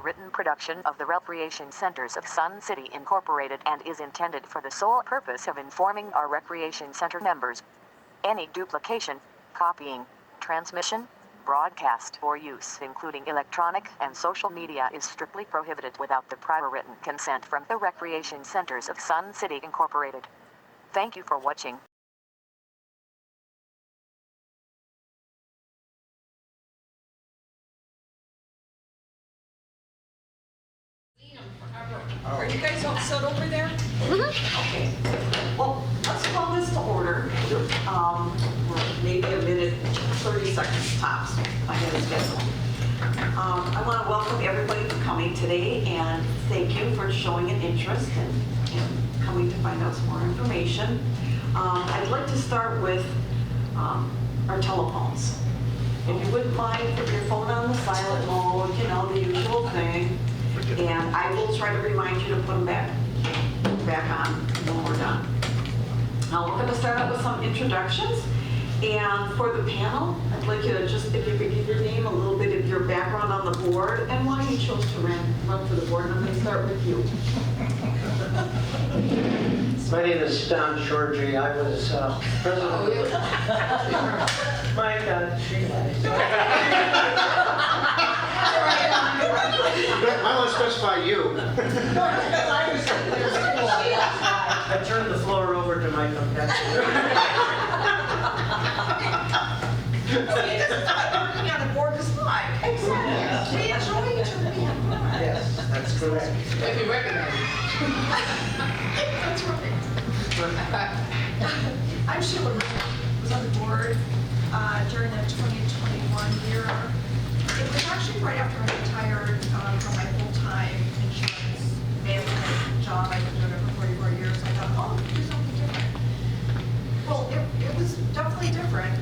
written production of the Recreation Centers of Sun City Incorporated and is intended for the sole purpose of informing our Recreation Center members. Any duplication, copying, transmission, broadcast, or use, including electronic and social media, is strictly prohibited without the prior written consent from the Recreation Centers of Sun City Incorporated. Thank you for watching. Are you guys all set over there? Okay. Well, let's call this to order. We're maybe a minute, 30 seconds tops. I have a schedule. I want to welcome everybody for coming today and thank you for showing an interest and coming to find out some more information. I'd like to start with our telephones. If you wouldn't mind, put your phone on the silent mode, you know, the usual thing. And I will try to remind you to put them back on when we're done. Now we're going to start out with some introductions. And for the panel, I'd like you to just, if you could give your name, a little bit of your background on the board, and why you chose to run for the board. And I'm going to start with you. My name is Don Shorgy. I was president. My God, she lies. I want to specify you. I turned the floor over to my competitor. See, this is not working on the board is live. Exactly. We enjoy each other being on. Yes, that's correct. If you recognize it. That's right. I'm Sheila Rick. Was on the board during the 2021 year. It was actually right after I retired from my full-time insurance management job. I've been doing it for 44 years. I thought, oh, do something different. Well, it was definitely different.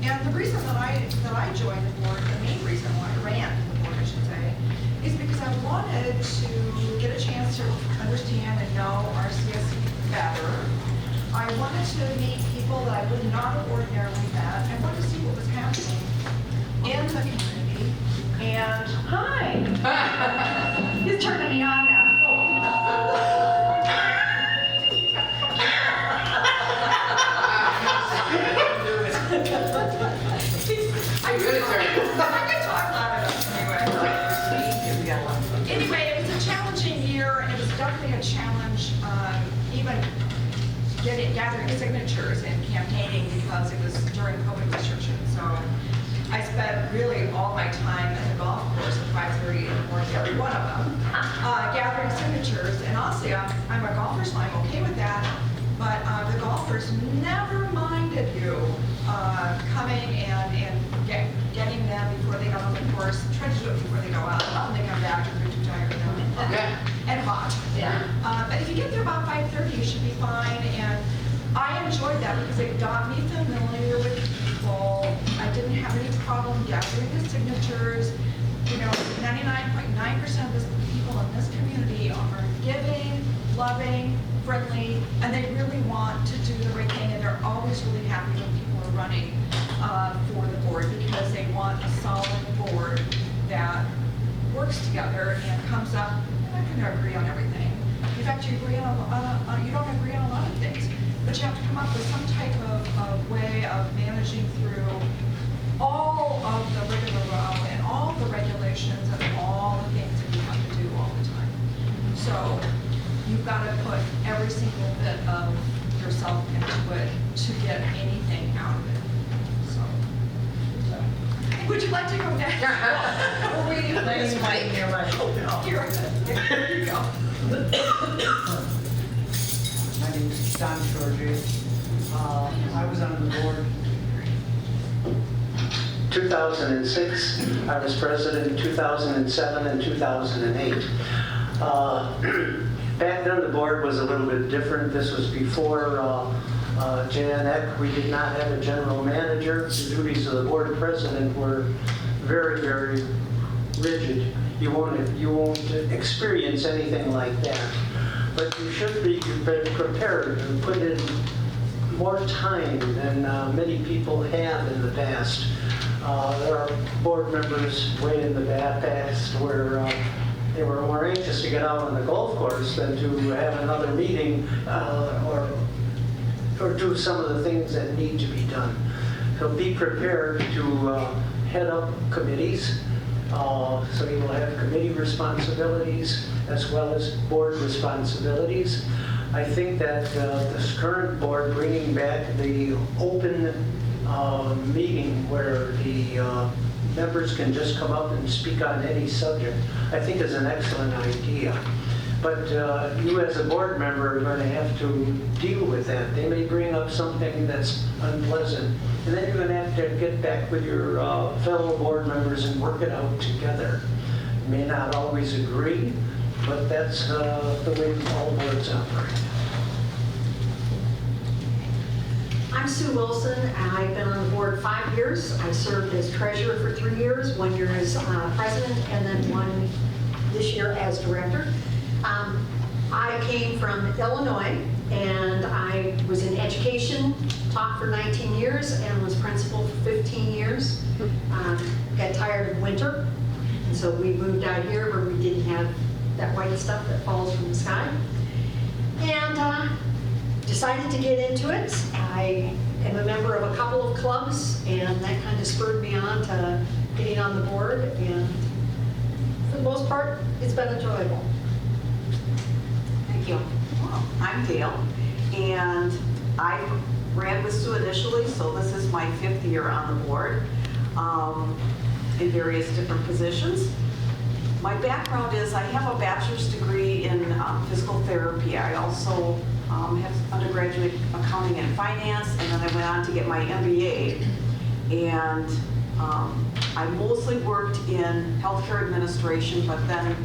And the reason that I joined the board, the main reason why I ran the board, I should say, is because I wanted to get a chance to understand and know RCSC better. I wanted to meet people that I would not have ordinarily met. I wanted to see what was happening in the community. And hi, he's turning me on now. I really turned. I can talk loud enough anyway. Anyway, it was a challenging year, and it was definitely a challenge, even gathering signatures and campaigning because it was during COVID restrictions. So I spent really all my time at the golf course at 5:30 in the morning, every one of them, gathering signatures. And honestly, I'm a golfer, so I'm okay with that. But the golfers never minded you coming and getting them before they got on the course. Try to do it before they go out. When they come back, they're too tired and hot. Yeah. But if you get there about 5:30, you should be fine. And I enjoyed that because it got me familiar with people. I didn't have any problem gathering the signatures. You know, 99.9% of the people in this community are giving, loving, friendly, and they really want to do the right thing, and they're always really happy when people are running for the board because they want a solid board that works together and comes up. You're not going to agree on everything. In fact, you agree on you don't agree on a lot of things, but you have to come up with some type of way of managing through all of the rigmarole and all the regulations and all the things that you have to do all the time. So you've got to put every single bit of yourself into it to get anything out of it. So, would you like to go next? We're waiting for this mic. You're right. Here you go. My name is Don Shorgy. I was on the board 2006. I was president in 2007 and 2008. Back then, the board was a little bit different. This was before Jan Eck. We did not have a general manager. The duties of the board president were very, very rigid. You won't experience anything like that. But you should be prepared and put in more time than many people have in the past. There are board members way in the past where they were more anxious to get out on the golf course than to have another meeting or do some of the things that need to be done. So be prepared to head up committees. So you will have committee responsibilities as well as board responsibilities. I think that this current board bringing back the open meeting where the members can just come up and speak on any subject, I think is an excellent idea. But you as a board member are going to have to deal with that. They may bring up something that's unpleasant, and then you're going to have to get back with your fellow board members and work it out together. You may not always agree, but that's the way all boards operate. I'm Sue Wilson. I've been on the board 5 years. I served as treasurer for 3 years, 1 year as president, and then 1 this year as director. I came from Illinois, and I was in education, taught for 19 years, and was principal for 15 years. Got tired of winter, and so we moved out here where we didn't have that white stuff that falls from the sky. And decided to get into it. I am a member of a couple of clubs, and that kind of spurred me on to getting on the board, and for the most part, it's been enjoyable. Thank you. Well, I'm Gail, and I ran with Sue initially, so this is my 5th year on the board in various different positions. My background is I have a bachelor's degree in physical therapy. I also have undergraduate accounting and finance, and then I went on to get my MBA. And I mostly worked in healthcare administration, but then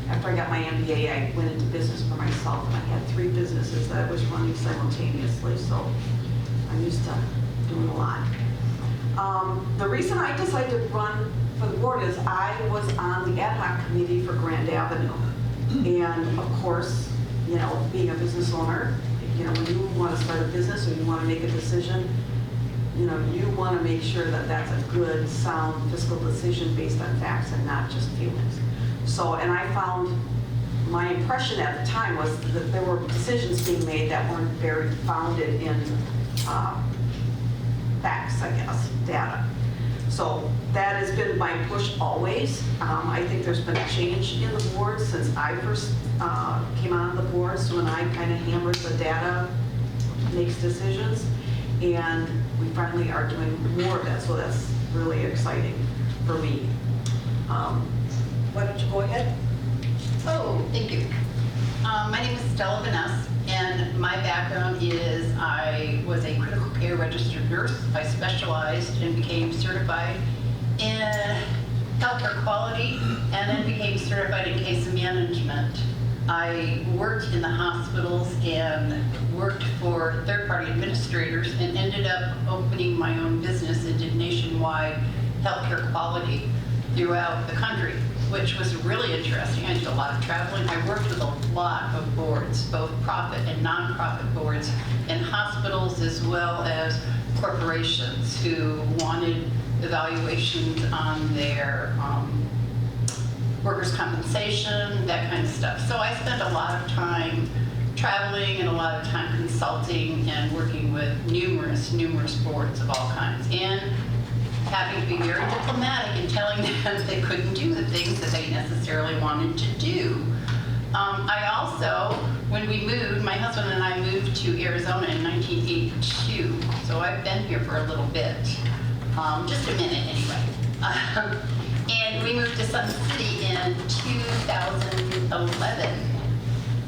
after I got my MBA, I went into business for myself, and I had 3 businesses that I was running simultaneously, so I'm used to doing a lot. The reason I decided to run for the board is I was on the ad hoc committee for Grand Avenue. And of course, you know, being a business owner, you know, when you want to start a business or you want to make a decision, you know, you want to make sure that that's a good, sound fiscal decision based on facts and not just feelings. So, and I found my impression at the time was that there were decisions being made that weren't very founded in facts, I guess, data. So that has been my push always. I think there's been a change in the board since I first came on the board. So when I kind of hammered the data, makes decisions, and we finally are doing more of that. So that's really exciting for me. Why don't you go ahead? Oh, thank you. My name is Stella Vaness, and my background is I was a critical care registered nurse. I specialized and became certified in healthcare quality, and then became certified in case management. I worked in the hospitals and worked for third-party administrators, and ended up opening my own business and did nationwide healthcare quality throughout the country, which was really interesting. I did a lot of traveling. I worked with a lot of boards, both profit and nonprofit boards, in hospitals as well as corporations who wanted evaluations on their workers' compensation, that kind of stuff. So I spent a lot of time traveling and a lot of time consulting and working with numerous boards of all kinds, and having to be very diplomatic and telling them they couldn't do the things that they necessarily wanted to do. I also, when we moved, my husband and I moved to Arizona in 1982, so I've been here for a little bit, just a minute anyway. And we moved to Sun City in 2011.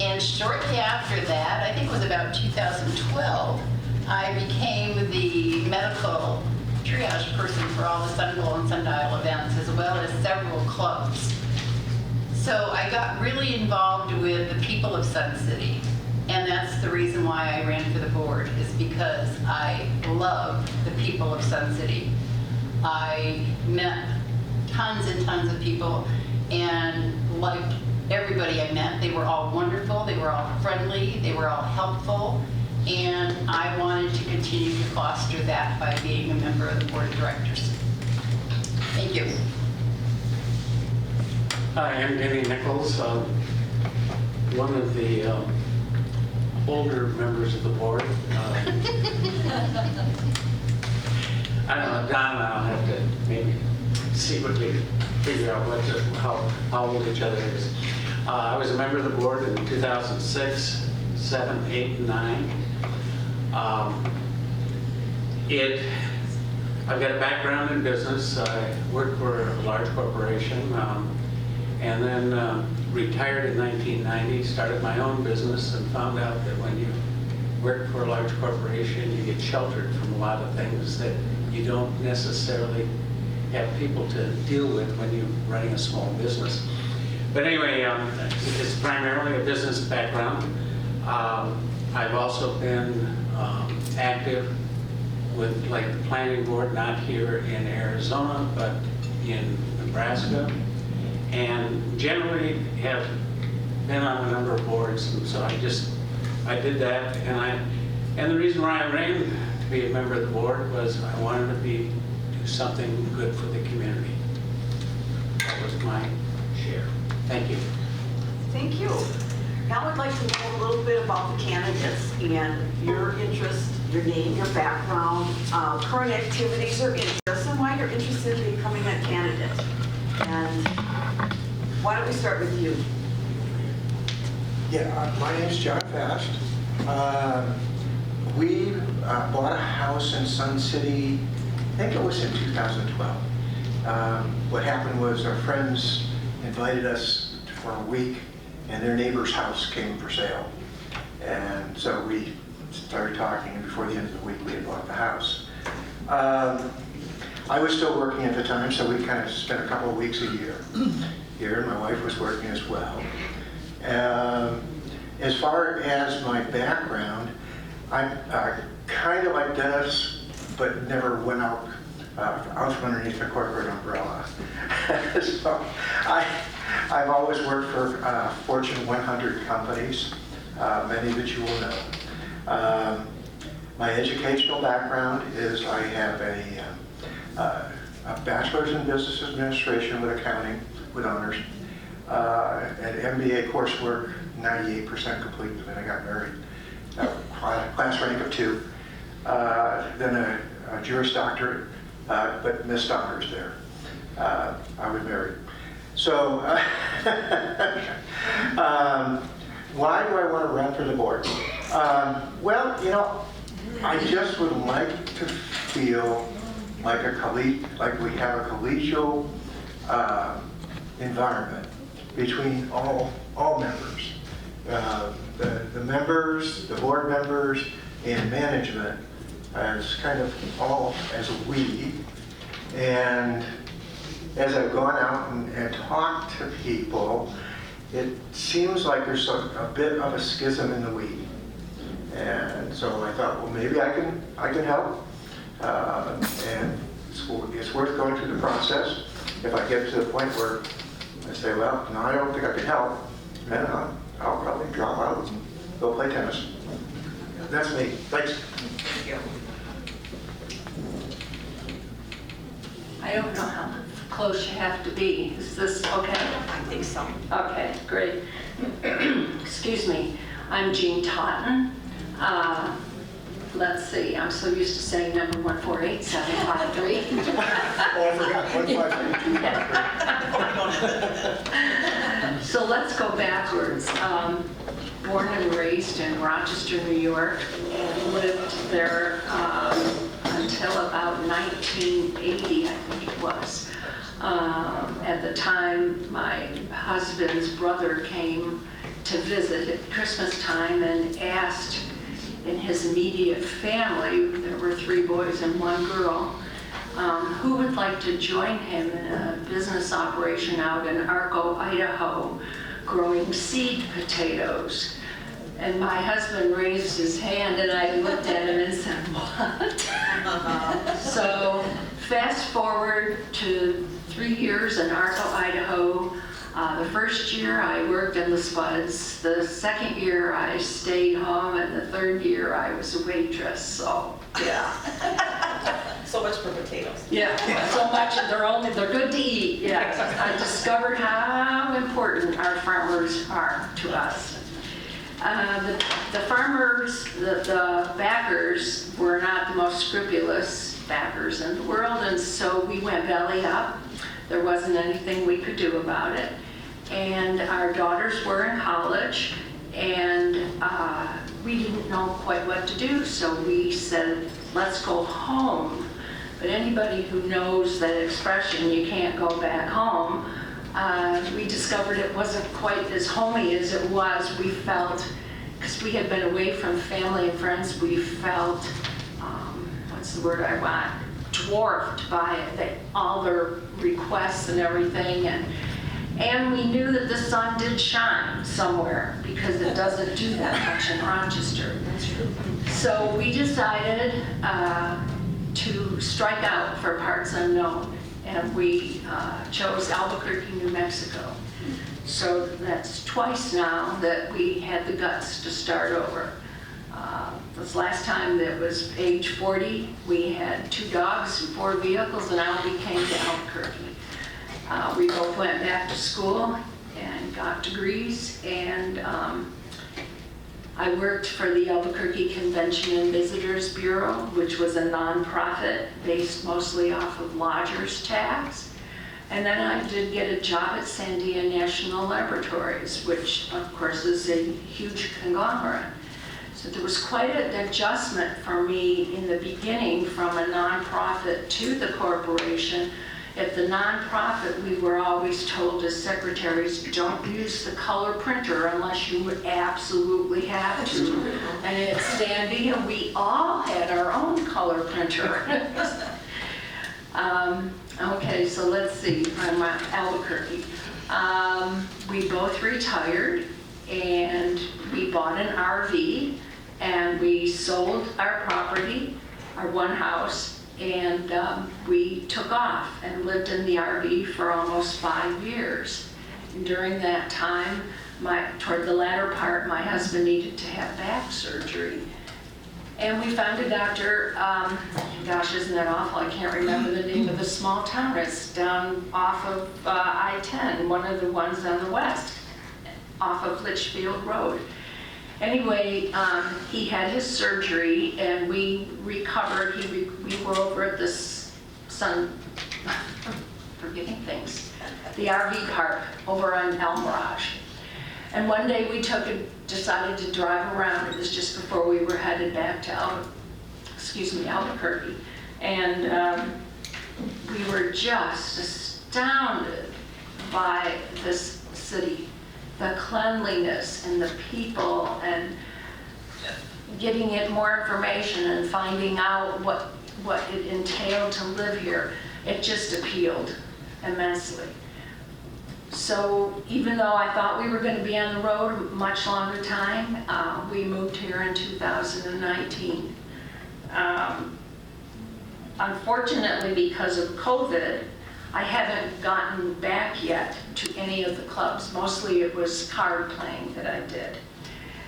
And shortly after that, I think it was about 2012, I became the medical triage person for all the Sunglow and Sundial events, as well as several clubs. So I got really involved with the people of Sun City. And that's the reason why I ran for the board, is because I love the people of Sun City. I met tons and tons of people and liked everybody I met. They were all wonderful, they were all friendly, they were all helpful, and I wanted to continue to foster that by being a member of the board of directors. Thank you. Hi, I'm Denny Nichols, one of the older members of the board. I don't know, Don and I'll have to maybe see what we figure out how old each other is. I was a member of the board in 2006, 7, 8, and 9. I've got a background in business. I worked for a large corporation and then retired in 1990, started my own business and found out that when you work for a large corporation, you get sheltered from a lot of things that you don't necessarily have people to deal with when you're running a small business. But anyway, it's primarily a business background. I've also been active with like the planning board, not here in Arizona, but in Nebraska, and generally have been on a number of boards. And so I did that, and the reason why I ran to be a member of the board was I wanted to do something good for the community. That was my share. Thank you. Thank you. Now I'd like to know a little bit about the candidates and your interest, your name, your background, current activities or interests, and why you're interested in becoming a candidate. And why don't we start with you? Yeah, my name's John Fast. We bought a house in Sun City, I think it was in 2012. What happened was our friends invited us for a week, and their neighbor's house came for sale. And so we started talking, and before the end of the week, we had bought the house. I was still working at the time, so we kind of spent a couple of weeks a year here, and my wife was working as well. As far as my background, I'm kind of like Dennis, but never went out from underneath the corporate umbrella. So I've always worked for Fortune 100 companies, many that you will know. My educational background is I have a bachelor's in business administration with accounting with honors, an MBA coursework, 98% complete, and then I got married, class rank of 2, then a Juris Doctorate, but missed honors there. I was married. So, why do I want to run for the board? Well, you know, I just would like to feel like like we have a collegial environment between all members. The members, the board members, and management as kind of all as a we. And as I've gone out and talked to people, it seems like there's a bit of a schism in the we. And so I thought, well, maybe I can help. And it's worth going through the process. If I get to the point where I say, well, no, I don't think I can help, then I'll probably drop out and go play tennis. That's me. Thanks. Thank you. I don't know how close you have to be. Is this okay? I think so. Okay, great. Excuse me. I'm Jean Totten. Let's see, I'm so used to saying number 148-753. Oh, I forgot. So let's go backwards. Born and raised in Rochester, New York, and lived there until about 1980, I think it was. At the time, my husband's brother came to visit at Christmas time and asked in his immediate family, there were 3 boys and 1 girl, who would like to join him in a business operation out in Arco, Idaho, growing seed potatoes. And my husband raised his hand and I looked at him and said, what? So fast forward to 3 years in Arco, Idaho. The first year I worked in the spuds, the second year I stayed home, and the third year I was a waitress, so yeah. So much for potatoes. Yeah, so much, and they're good to eat, yes. I discovered how important our farmers are to us. The farmers, the backers were not the most scrupulous backers in the world, and so we went belly up. There wasn't anything we could do about it. And our daughters were in college, and we didn't know quite what to do, so we said, let's go home. But anybody who knows that expression, you can't go back home, we discovered it wasn't quite as homey as it was. We felt, because we had been away from family and friends, we felt, what's the word I want, dwarfed by it, all their requests and everything. And we knew that the sun did shine somewhere, because it doesn't do that much in Rochester. So we decided to strike out for parts unknown, and we chose Albuquerque, New Mexico. So that's twice now that we had the guts to start over. This last time that was age 40, we had 2 dogs and 4 vehicles, and now we came to Albuquerque. We both went back to school and got degrees, and I worked for the Albuquerque Convention and Visitors Bureau, which was a nonprofit based mostly off of lodgers tax. And then I did get a job at Sandia National Laboratories, which of course is a huge conglomerate. So there was quite an adjustment for me in the beginning from a nonprofit to the corporation. At the nonprofit, we were always told as secretaries, don't use the color printer unless you would absolutely have to. And at Sandia, we all had our own color printer. Okay, so let's see, I'm at Albuquerque. We both retired, and we bought an RV, and we sold our property, our one house, and we took off and lived in the RV for almost 5 years. And during that time, toward the latter part, my husband needed to have back surgery. And we found a doctor, gosh, isn't that awful? I can't remember the name of the small town. It's down off of I-10, one of the ones on the west, off of Litchfield Road. Anyway, he had his surgery, and we recovered. We were over at this forgetting things, the RV park over on El Mirage. And one day we decided to drive around. It was just before we were headed back to Albuquerque. And we were just astounded by this city, the cleanliness and the people, and getting it more information and finding out what it entailed to live here. It just appealed immensely. So even though I thought we were going to be on the road a much longer time, we moved here in 2019. Unfortunately, because of COVID, I haven't gotten back yet to any of the clubs. Mostly it was card playing that I did.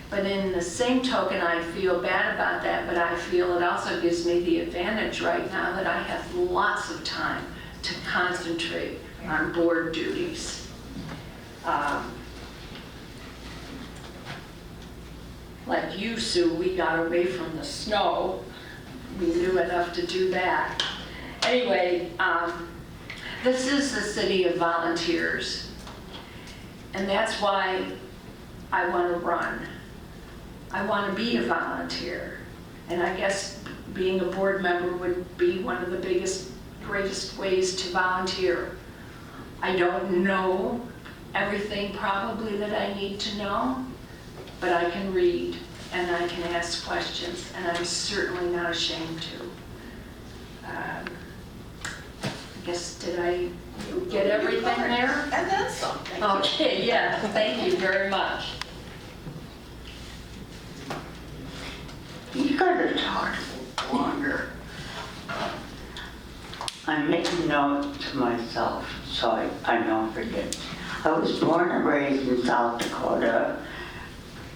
But in the same token, I feel bad about that, but I feel it also gives me the advantage right now that I have lots of time to concentrate on board duties. Like you, Sue, we got away from the snow. We knew enough to do that. Anyway, this is the city of volunteers. And that's why I want to run. I want to be a volunteer. And I guess being a board member would be one of the greatest ways to volunteer. I don't know everything probably that I need to know, but I can read and I can ask questions, and I'm certainly not ashamed to. I guess, did I get everything there? And then some. Okay, yeah, thank you very much. You gotta talk longer. I'm making notes to myself so I don't forget. I was born and raised in South Dakota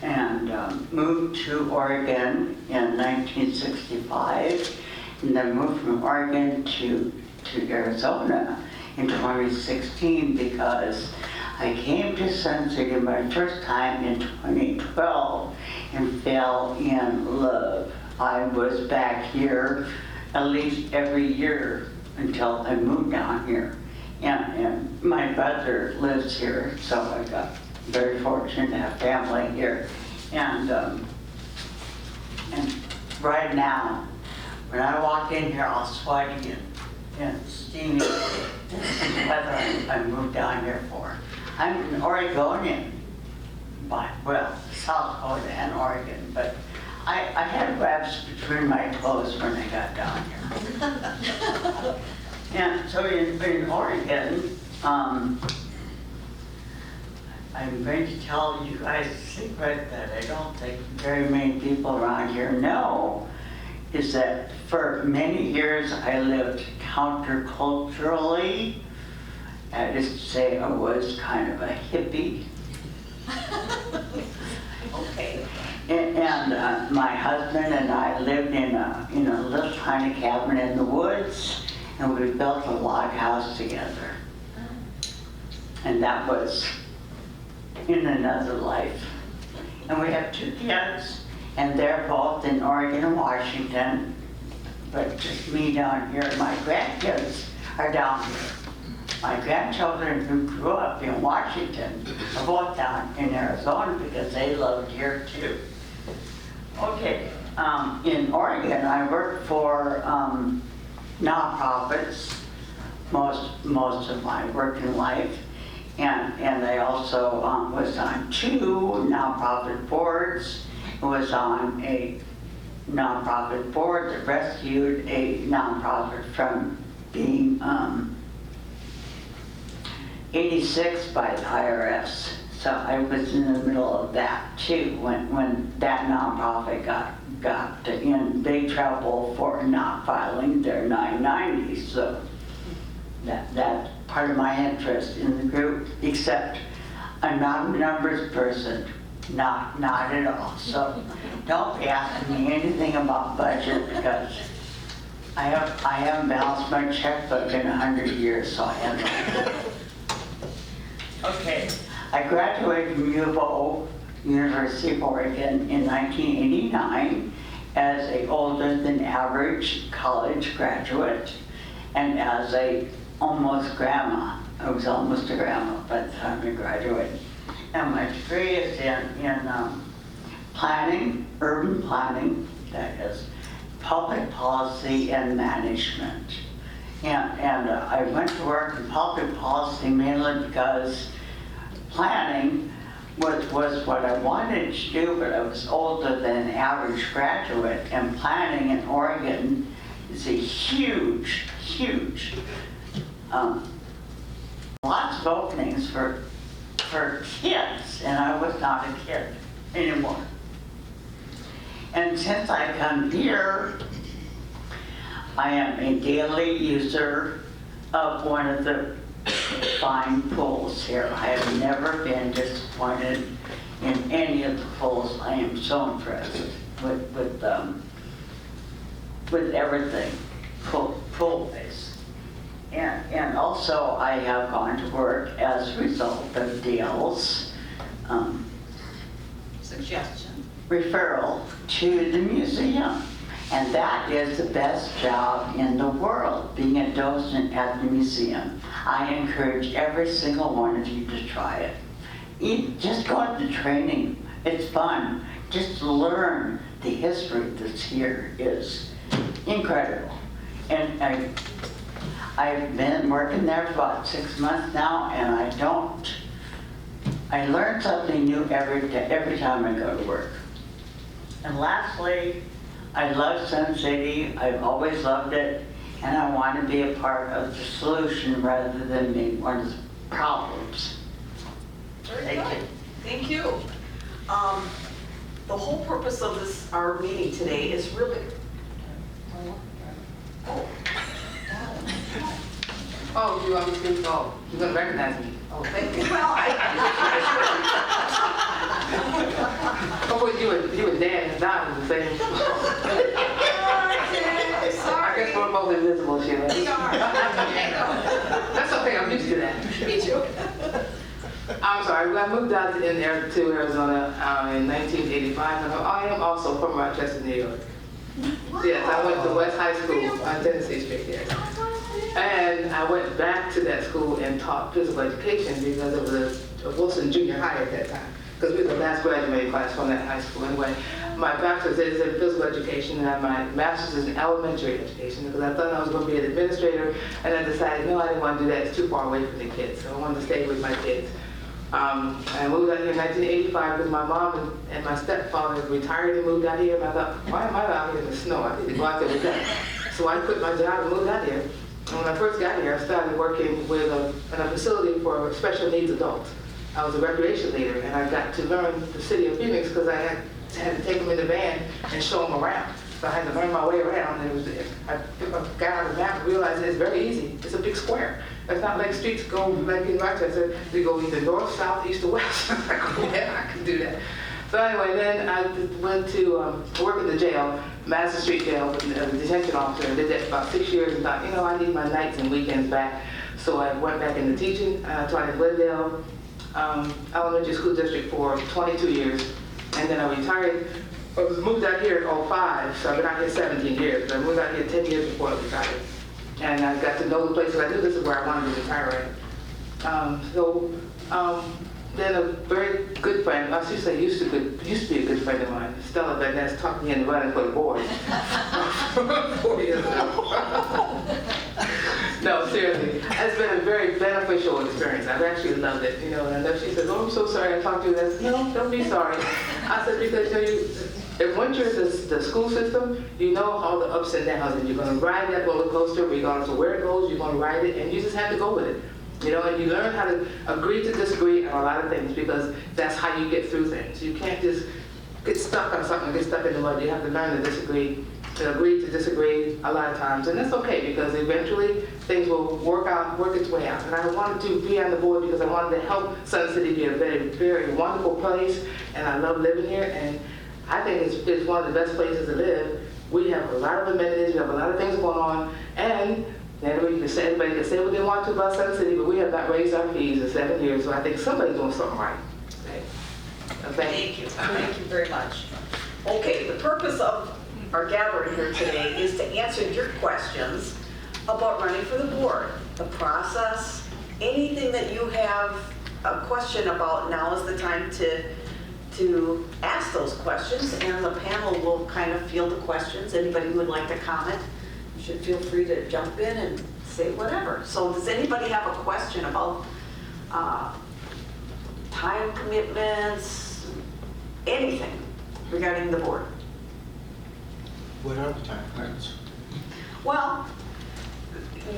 and moved to Oregon in 1965 and then moved from Oregon to Arizona in 2016 because I came to Sun City my first time in 2012 and fell in love. I was back here at least every year until I moved down here. And my brother lives here, so I got very fortunate to have family here. And right now, when I walk in here, I'll sweat and steamy. That's what I moved down here for. I'm an Oregonian, well, South Dakota and Oregon, but I had webs between my toes when I got down here. And so in Oregon, I'm going to tell you guys a secret that I don't think very many people around here know, is that for many years I lived counterculturally. That is to say, I was kind of a hippie. Okay. And my husband and I lived in a little tiny cabin in the woods, and we built a log house together. And that was in another life. And we have 2 kids, and they're both in Oregon and Washington, but just me down here. My grandkids are down here. My grandchildren who grew up in Washington are both down in Arizona because they loved here too. Okay, in Oregon, I worked for nonprofits most of my working life, and I also was on 2 nonprofit boards. I was on a nonprofit board that rescued a nonprofit from being 86 by the IRS. So I was in the middle of that too when that nonprofit got in big trouble for not filing their 990s. So that's part of my interest in the group, except I'm not a numbers person, not at all. So don't be asking me anything about budget because I haven't balanced my checkbook in 100 years, so I haven't. Okay, I graduated from U of O, University of Oregon in 1989 as a older than average college graduate and as a almost grandma. I was almost a grandma by the time I graduated. And my degree is in planning, urban planning, that is public policy and management. And I went to work in public policy mainly because planning was what I wanted to do, but I was older than an average graduate, and planning in Oregon is a huge lots of openings for kids, and I was not a kid anymore. And since I come here, I am a daily user of one of the fine pools here. I have never been disappointed in any of the pools. I am so impressed with everything pool-based. And also I have gone to work as a result of Dale's Suggestion. referral to the museum. And that is the best job in the world, being a docent at the museum. I encourage every single one of you to try it. Just go to the training. It's fun. Just learn the history that's here is incredible. And I've been working there for about 6 months now, and I learn something new every time I go to work. And lastly, I love Sun City. I've always loved it, and I want to be a part of the solution rather than being one of the problems. Very good. Thank you. The whole purpose of our meeting today is really. Oh, you want me to go? You gonna recognize me? Oh, thank you. Well, Of course, you and Dan and Don was the same. sorry. We're both invisible, Sheila. We are. That's okay, I'm used to that. Me too. I'm sorry, I moved out to Arizona in 1985, and I am also from Rochester, New York. Yes, I went to West High School on Tennessee Street, yes. And I went back to that school and taught physical education because it was a Wilson Junior High at that time, because we were the last graduating class from that high school. Anyway, my bachelor's is in physical education, and I have my master's is in elementary education, because I thought I was going to be an administrator, and I decided, no, I didn't want to do that. It's too far away from the kids, so I wanted to stay with my kids. I moved out here in 1985 because my mom and my stepfather retired and moved out here, and I thought, why am I out here in the snow? I need to go out there with them. So I quit my job and moved out here. And when I first got here, I started working with in a facility for special needs adults. I was a recreation leader, and I got to learn the city of Phoenix because I had to take them in the van and show them around. So I had to learn my way around, and I got out of the map and realized it's very easy. It's a big square. It's not like streets go like in Rochester. They go either north, south, east, or west. I go, yeah, I can do that. So anyway, then I went to work at the jail, Madison Street Jail, as a detention officer, and did that for about 6 years, and thought, I need my nights and weekends back. So I went back into teaching. I taught in Glendale Elementary School District for 22 years, and then I retired. I moved out here in 2005, so I've been out here 17 years. But I moved out here 10 years before I retired. And I got to know the place, so I knew this is where I wanted to retire at. Then a very good friend, I should say used to be a good friend of mine, Stella Van Ness, talked me into running for the board. 4 years ago. No, seriously, it's been a very beneficial experience. I've actually loved it, And I know she says, "Oh, I'm so sorry I talked to you." I said, "No, don't be sorry." I said, because if once you're in the school system, you know all the ups and downs, and you're going to ride that roller coaster, regardless of where it goes. You're going to ride it, and you just have to go with it. And you learn how to agree to disagree on a lot of things, because that's how you get through things. You can't just get stuck on something, get stuck in the mud. You have to learn to disagree, to agree to disagree a lot of times. And that's okay, because eventually things will work its way out. And I wanted to be on the board because I wanted to help Sun City be a very, very wonderful place. And I love living here. And I think it's one of the best places to live. We have a lot of amenities, we have a lot of things going on. And anybody can say what they want to about Sun City, but we have not raised our fees in 7 years, so I think somebody's doing something right. Okay. Thank you. Thank you very much. Okay, the purpose of our gathering here today is to answer your questions about running for the board, the process, anything that you have a question about. Now is the time to ask those questions, and the panel will kind of field the questions. Anybody who would like to comment, you should feel free to jump in and say whatever. So does anybody have a question about time commitments, anything regarding the board? What are the time limits? Well,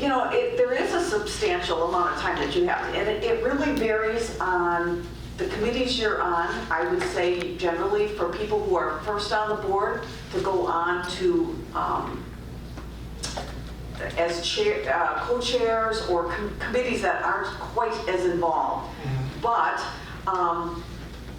there is a substantial amount of time that you have, and it really varies on the committees you're on. I would say generally for people who are first on the board to go on to as co-chairs or committees that aren't quite as involved. But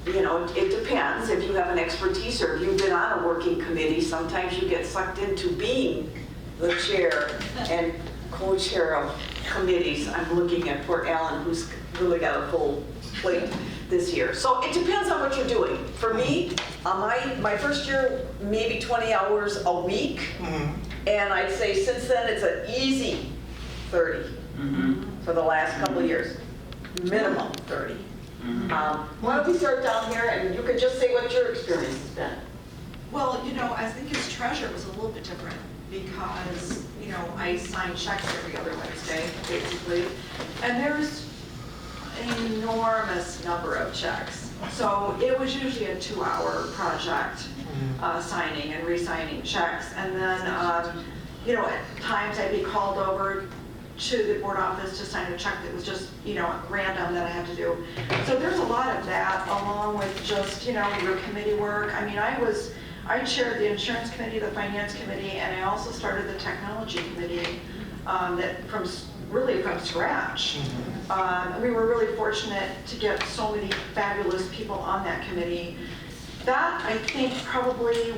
it depends. If you have an expertise or if you've been on a working committee, sometimes you get sucked into being the chair and co-chair of committees. I'm looking at poor Alan, who's really got a full plate this year. So it depends on what you're doing. For me, my first year, maybe 20 hours a week. And I'd say since then, it's an easy 30 for the last couple of years. Minimum 30. Why don't we start down here, and you could just say what your experience has been. Well, I think as treasurer it was a little bit different because, I sign checks every other Wednesday, basically. And there's an enormous number of checks. So it was usually a 2-hour project, signing and re-signing checks. And then, at times I'd be called over to the board office to sign a check that was just, random that I had to do. So there's a lot of that, along with just, your committee work. I mean, I chaired the insurance committee, the finance committee, and I also started the technology committee from scratch. We were really fortunate to get so many fabulous people on that committee. That, I think, probably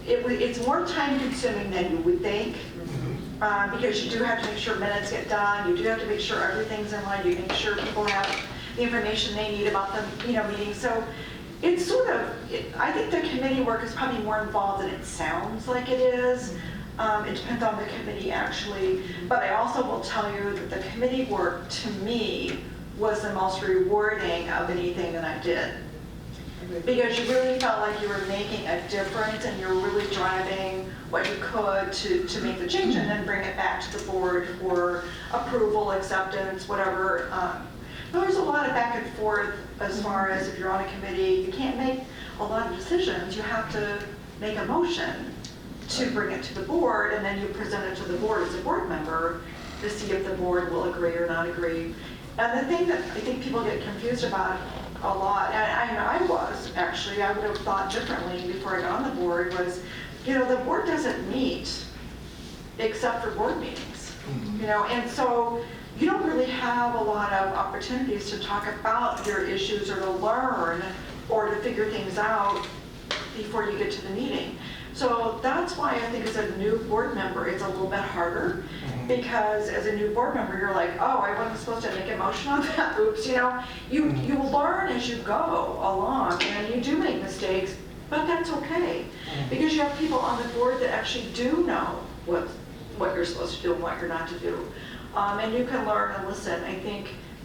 it's more time consuming than you would think. because you do have to make sure minutes get done, you do have to make sure everything's in line, you make sure people have the information they need about the, meeting. So it's sort of, I think the committee work is probably more involved than it sounds like it is. It depends on the committee actually, but I also will tell you that the committee work to me was the most rewarding of anything that I did. Because you really felt like you were making a difference and you were really driving what you could to make the change and then bring it back to the board for approval, acceptance, whatever. There's a lot of back and forth as far as if you're on a committee, you can't make a lot of decisions. You have to make a motion to bring it to the board, and then you present it to the board as a board member to see if the board will agree or not agree. And the thing that I think people get confused about a lot, and I was actually, I would have thought differently before I got on the board, was, the board doesn't meet except for board meetings, and so you don't really have a lot of opportunities to talk about your issues or to learn or to figure things out before you get to the meeting. So that's why I think as a new board member, it's a little bit harder, because as a new board member, you're like, oh, I wasn't supposed to make a motion on that, oops, you learn as you go along, and you do make mistakes, but that's okay, because you have people on the board that actually do know what you're supposed to do and what you're not to do. And you can learn and listen.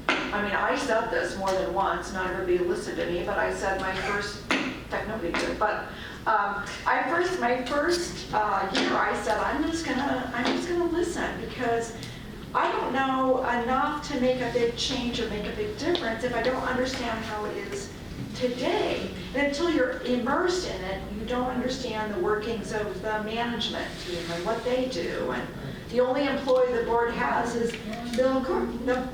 I said this more than once, not everybody listened to me, but I said my first, in fact, nobody did, but my first year, I said, I'm just gonna listen, because I don't know enough to make a big change or make a big difference if I don't understand how it is today. And until you're immersed in it, you don't understand the workings of the management team and what they do. And the only employee the board has is Bill Cook, the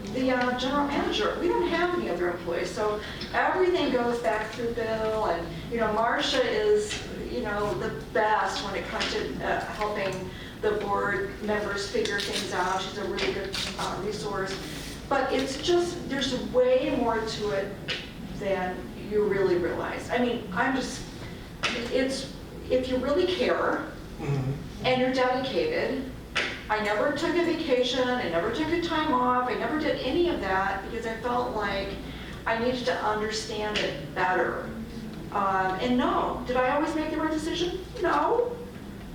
general manager. We don't have any other employees, so everything goes back through Bill. And Marcia is the best when it comes to helping the board members figure things out. She's a really good resource. But it's just, there's way more to it than you really realize. If you really care and you're dedicated. I never took a vacation, I never took a time off, I never did any of that because I felt like I needed to understand it better. And no, did I always make the right decision? No,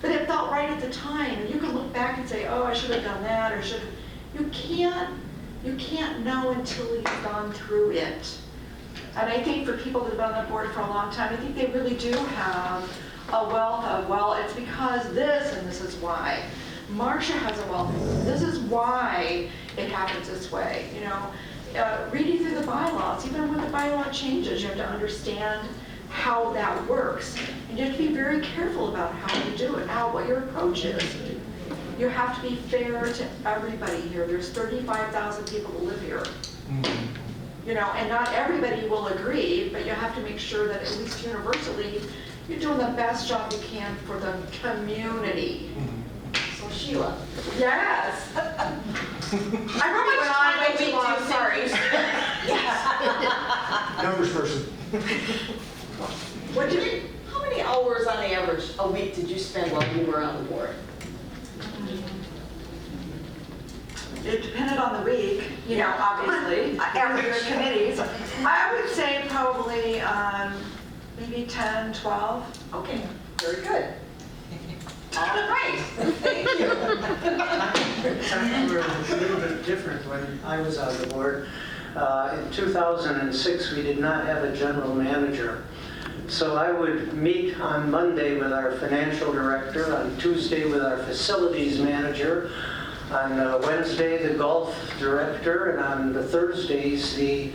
but it felt right at the time. And you can look back and say, oh, I should have done that, or should have. You can't know until you've gone through it. And I think for people that have been on the board for a long time, I think they really do have a wealth of, well, it's because this and this is why. Marcia has a wealth. This is why it happens this way. Reading through the bylaws, even when the bylaw changes, you have to understand how that works. And you have to be very careful about how you do it, what your approach is. You have to be fair to everybody here. There's 35,000 people who live here. And not everybody will agree, but you have to make sure that at least universally, you're doing the best job you can for the community. So Sheila. Yes. I really went on way too long, sorry. Yes. Numbers person. What how many hours on average a week did you spend while you were on the board? It depended on the week, obviously, average committees. I would say probably maybe 10, 12. Okay, very good. All right, thank you. Times were a little bit different when I was on the board. In 2006, we did not have a general manager. So I would meet on Monday with our financial director, on Tuesday with our facilities manager, on Wednesday the golf director, and on the Thursdays the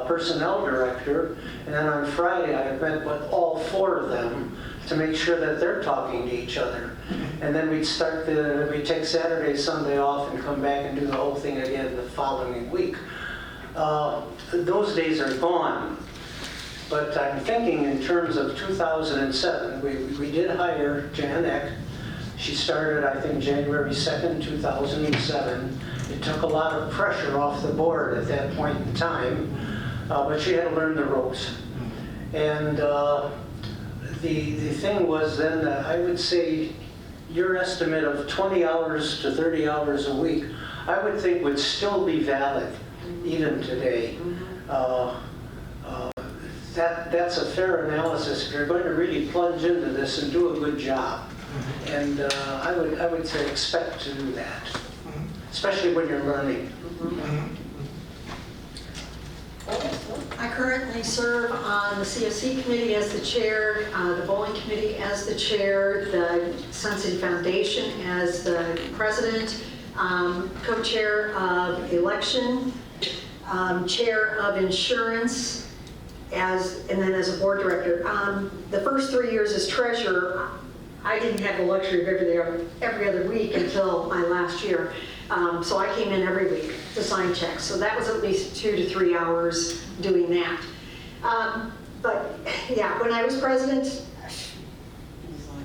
personnel director. And then on Friday I met with all four of them to make sure that they're talking to each other. And then we'd take Saturday, Sunday off and come back and do the whole thing again the following week. Those days are gone. But I'm thinking in terms of 2007, we did hire Jan Eck. She started, I think, January 2nd, 2007. It took a lot of pressure off the board at that point in time, but she had to learn the ropes. And the thing was then that I would say your estimate of 20 hours to 30 hours a week, I would think would still be valid even today. That's a fair analysis if you're going to really plunge into this and do a good job. And I would say expect to do that, especially when you're learning. I currently serve on the CSC committee as the chair, the bowling committee as the chair, the Sun City Foundation as the president, co-chair of election, chair of insurance, and then as a board director. The first 3 years as treasurer, I didn't have the luxury of every other week until my last year. So I came in every week to sign checks. So that was at least 2 to 3 hours doing that. But yeah, when I was president,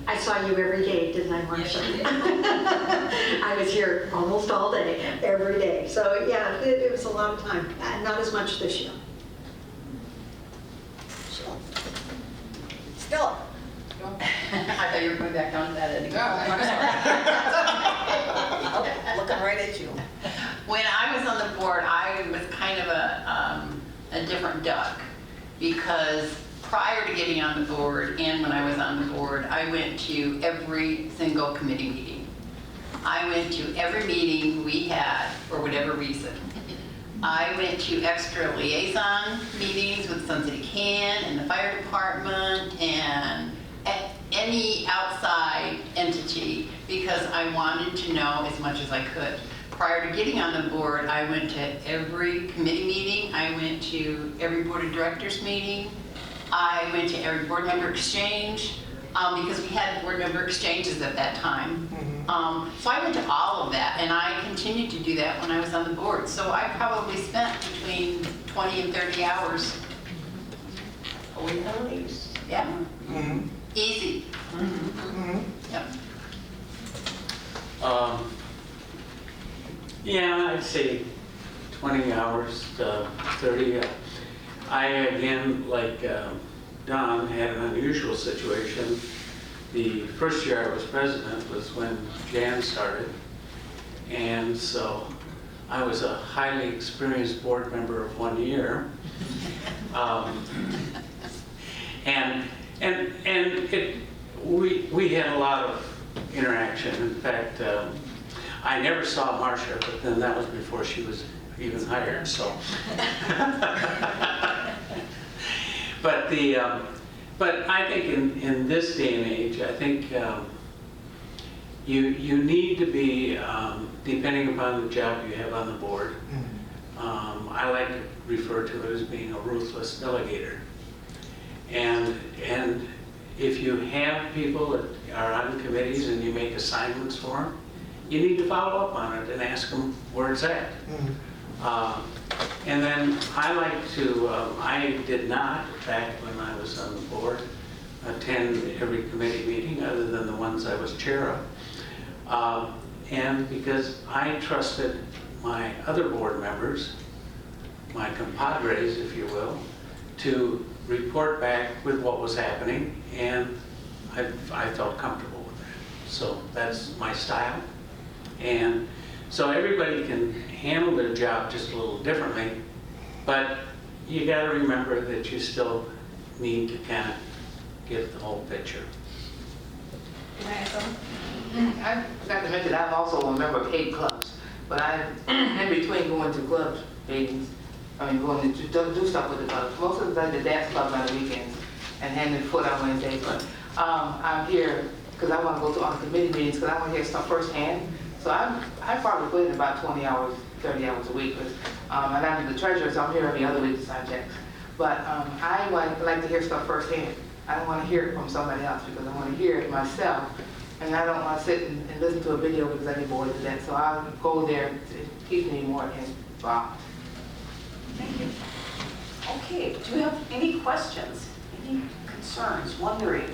I saw you every day, didn't I, Marcia? I was here almost all day, every day. So yeah, it was a lot of time. Not as much this year. Still. I thought you were going back down to that anyway. Looking right at you. When I was on the board, I was kind of a different duck, because prior to getting on the board and when I was on the board, I went to every single committee meeting. I went to every meeting we had for whatever reason. I went to extra liaison meetings with Sun City Can and the fire department and any outside entity, because I wanted to know as much as I could. Prior to getting on the board, I went to every committee meeting. I went to every board of directors meeting. I went to every board member exchange, because we had board member exchanges at that time. So I went to all of that, and I continued to do that when I was on the board. So I probably spent between 20 and 30 hours a week. Yeah. Easy. Yep. Yeah, I'd say 20 hours to 30. I, again, like Don, had an unusual situation. The first year I was president was when Jan started, and so I was a highly experienced board member of 1 year. We had a lot of interaction. In fact, I never saw Marcia, but then that was before she was even hired. So, but I think in this day and age, I think you need to be, depending upon the job you have on the board. I like to refer to it as being a ruthless delegator. And if you have people that are on committees and you make assignments for them, you need to follow up on it and ask them where it's at. And then I like to, I did not, back when I was on the board, attend every committee meeting other than the ones I was chair of. And because I trusted my other board members, my compadres, if you will, to report back with what was happening, and I felt comfortable with that. So that's my style. And so everybody can handle their job just a little differently, but you got to remember that you still need to kind of get the whole picture. I forgot to mention, I'm also a member of 8 clubs, but in between going to club meetings, going to do stuff with the clubs. Most of the time, the dance clubs on the weekends and handing foot on Wednesdays, but I'm here because I want to go to all the committee meetings because I want to hear stuff firsthand. So I probably put in about 20 hours, 30 hours a week, and I'm the treasurer, so I'm here every other week to sign checks. But I like to hear stuff firsthand. I don't want to hear it from somebody else because I want to hear it myself. And I don't want to sit and listen to a video because I get bored of that. So I'll go there to keep me more involved. Thank you. Okay, do you have any questions, any concerns, wondering?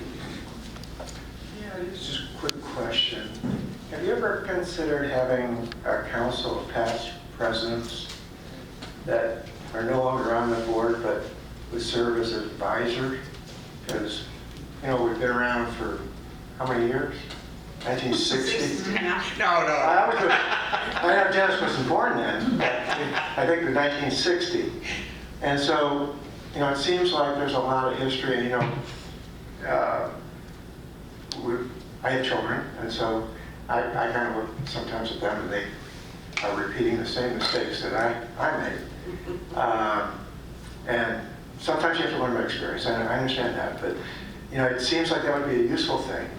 Yeah, it's just a quick question. Have you ever considered having a council of past presidents that are no longer on the board but would serve as advisors? Because, you know, we've been around for how many years? 1960? Yeah. I know Dennis wasn't born then, but I think it was 1960. And so, it seems like there's a lot of history, and, I have children, and so I kind of look sometimes at them, and they are repeating the same mistakes that I made. And sometimes you have to learn by experience, and I understand that, but, it seems like that would be a useful thing,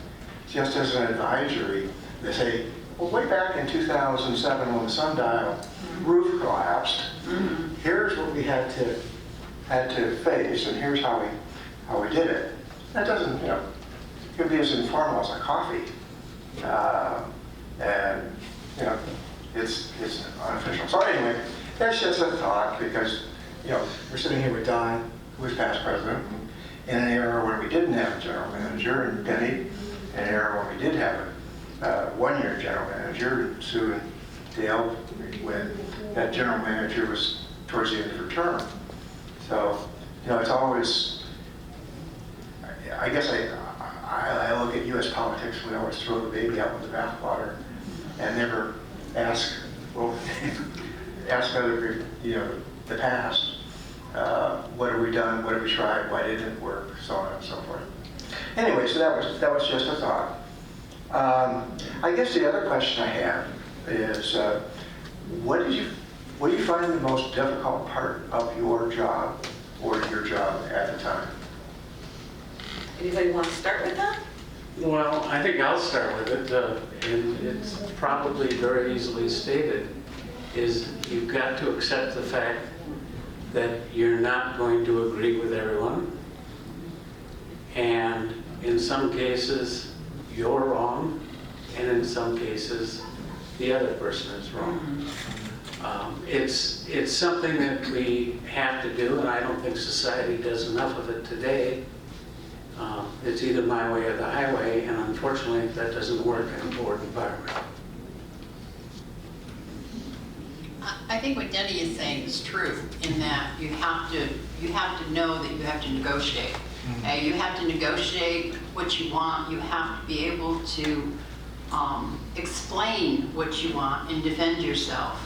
just as an advisory. They say, well, way back in 2007 when the sundial roof collapsed, here's what we had to face, and here's how we did it. That doesn't, it could be as informal as a coffee. And, it's unofficial. So anyway, that's just a thought, because, we're sitting here with Don, who was past president, in an era when we didn't have a general manager, and Penny, in an era when we did have a one-year general manager, Sue and Dale, when that general manager was towards the end of her term. So, it's always, I guess I look at U.S. politics, we always throw the baby out with the bathwater and never ask other, the past. What have we done? What have we tried? Why didn't it work? So on and so forth. Anyway, so that was just a thought. I guess the other question I have is, what do you find the most difficult part of your job or your job at the time? Anybody want to start with that? Well, I think I'll start with it, and it's probably very easily stated, is you've got to accept the fact that you're not going to agree with everyone, and in some cases you're wrong, and in some cases the other person is wrong. It's something that we have to do, and I don't think society does enough of it today. It's either my way or the highway, and unfortunately that doesn't work in a board environment. I think what Denny is saying is true, in that you have to know that you have to negotiate. You have to negotiate what you want. You have to be able to explain what you want and defend yourself.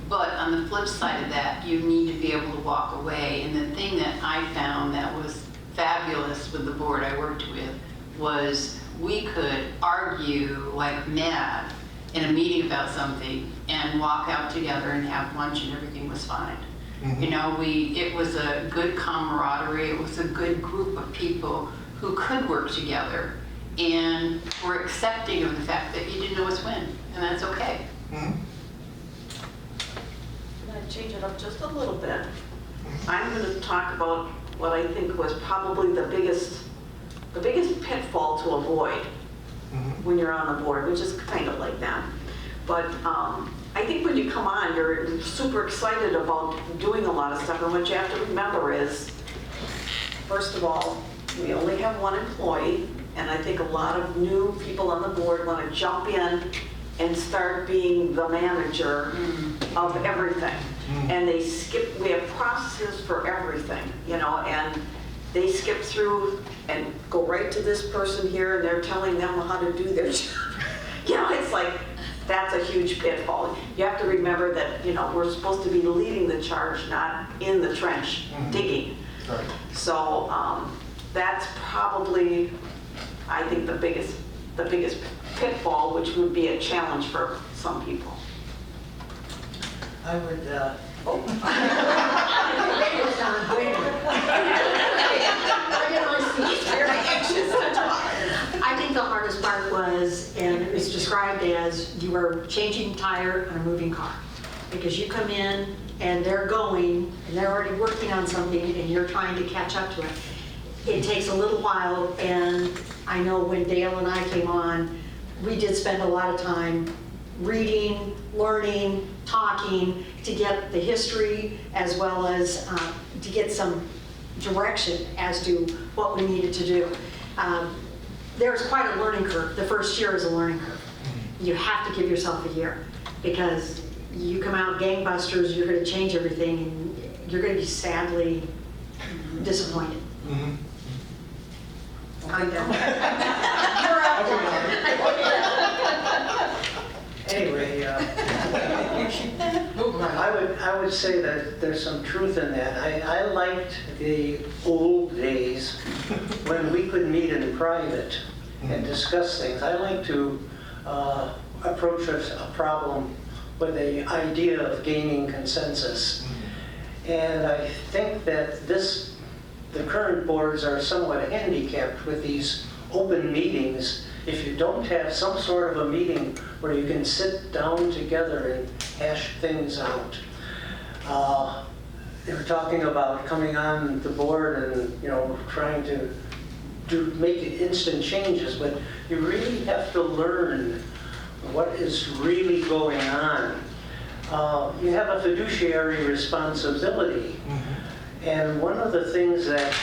But on the flip side of that, you need to be able to walk away. And the thing that I found that was fabulous with the board I worked with was we could argue like mad in a meeting about something and walk out together and have lunch and everything was fine. It was a good camaraderie. It was a good group of people who could work together and were accepting of the fact that you didn't always win, and that's okay. I'm going to change it up just a little bit. I'm going to talk about what I think was probably the biggest pitfall to avoid when you're on the board, which is kind of like that. But I think when you come on, you're super excited about doing a lot of stuff, and what you have to remember is, first of all, we only have one employee, and I think a lot of new people on the board want to jump in and start being the manager of everything. And we have processes for everything, and they skip through and go right to this person here, and they're telling them how to do their job. It's like, that's a huge pitfall. You have to remember that, we're supposed to be leading the charge, not in the trench digging. Right. So that's probably, I think, the biggest pitfall, which would be a challenge for some people. I would, I think the hardest part was, and it was described as, you were changing tire on a moving car. Because you come in and they're going, and they're already working on something, and you're trying to catch up to it. It takes a little while, and I know when Dale and I came on, we did spend a lot of time reading, learning, talking to get the history, as well as to get some direction as to what we needed to do. There's quite a learning curve. The first year is a learning curve. You have to give yourself a year, because you come out gangbusters, you're going to change everything, and you're going to be sadly disappointed. I know. You're up. would say that there's some truth in that. I liked the old days when we could meet in private and discuss things. I like to approach a problem with the idea of gaining consensus. And I think that the current boards are somewhat handicapped with these open meetings. If you don't have some sort of a meeting where you can sit down together and hash things out. They were talking about coming on the board and, trying to make instant changes, but you really have to learn what is really going on. You have a fiduciary responsibility. And one of the things that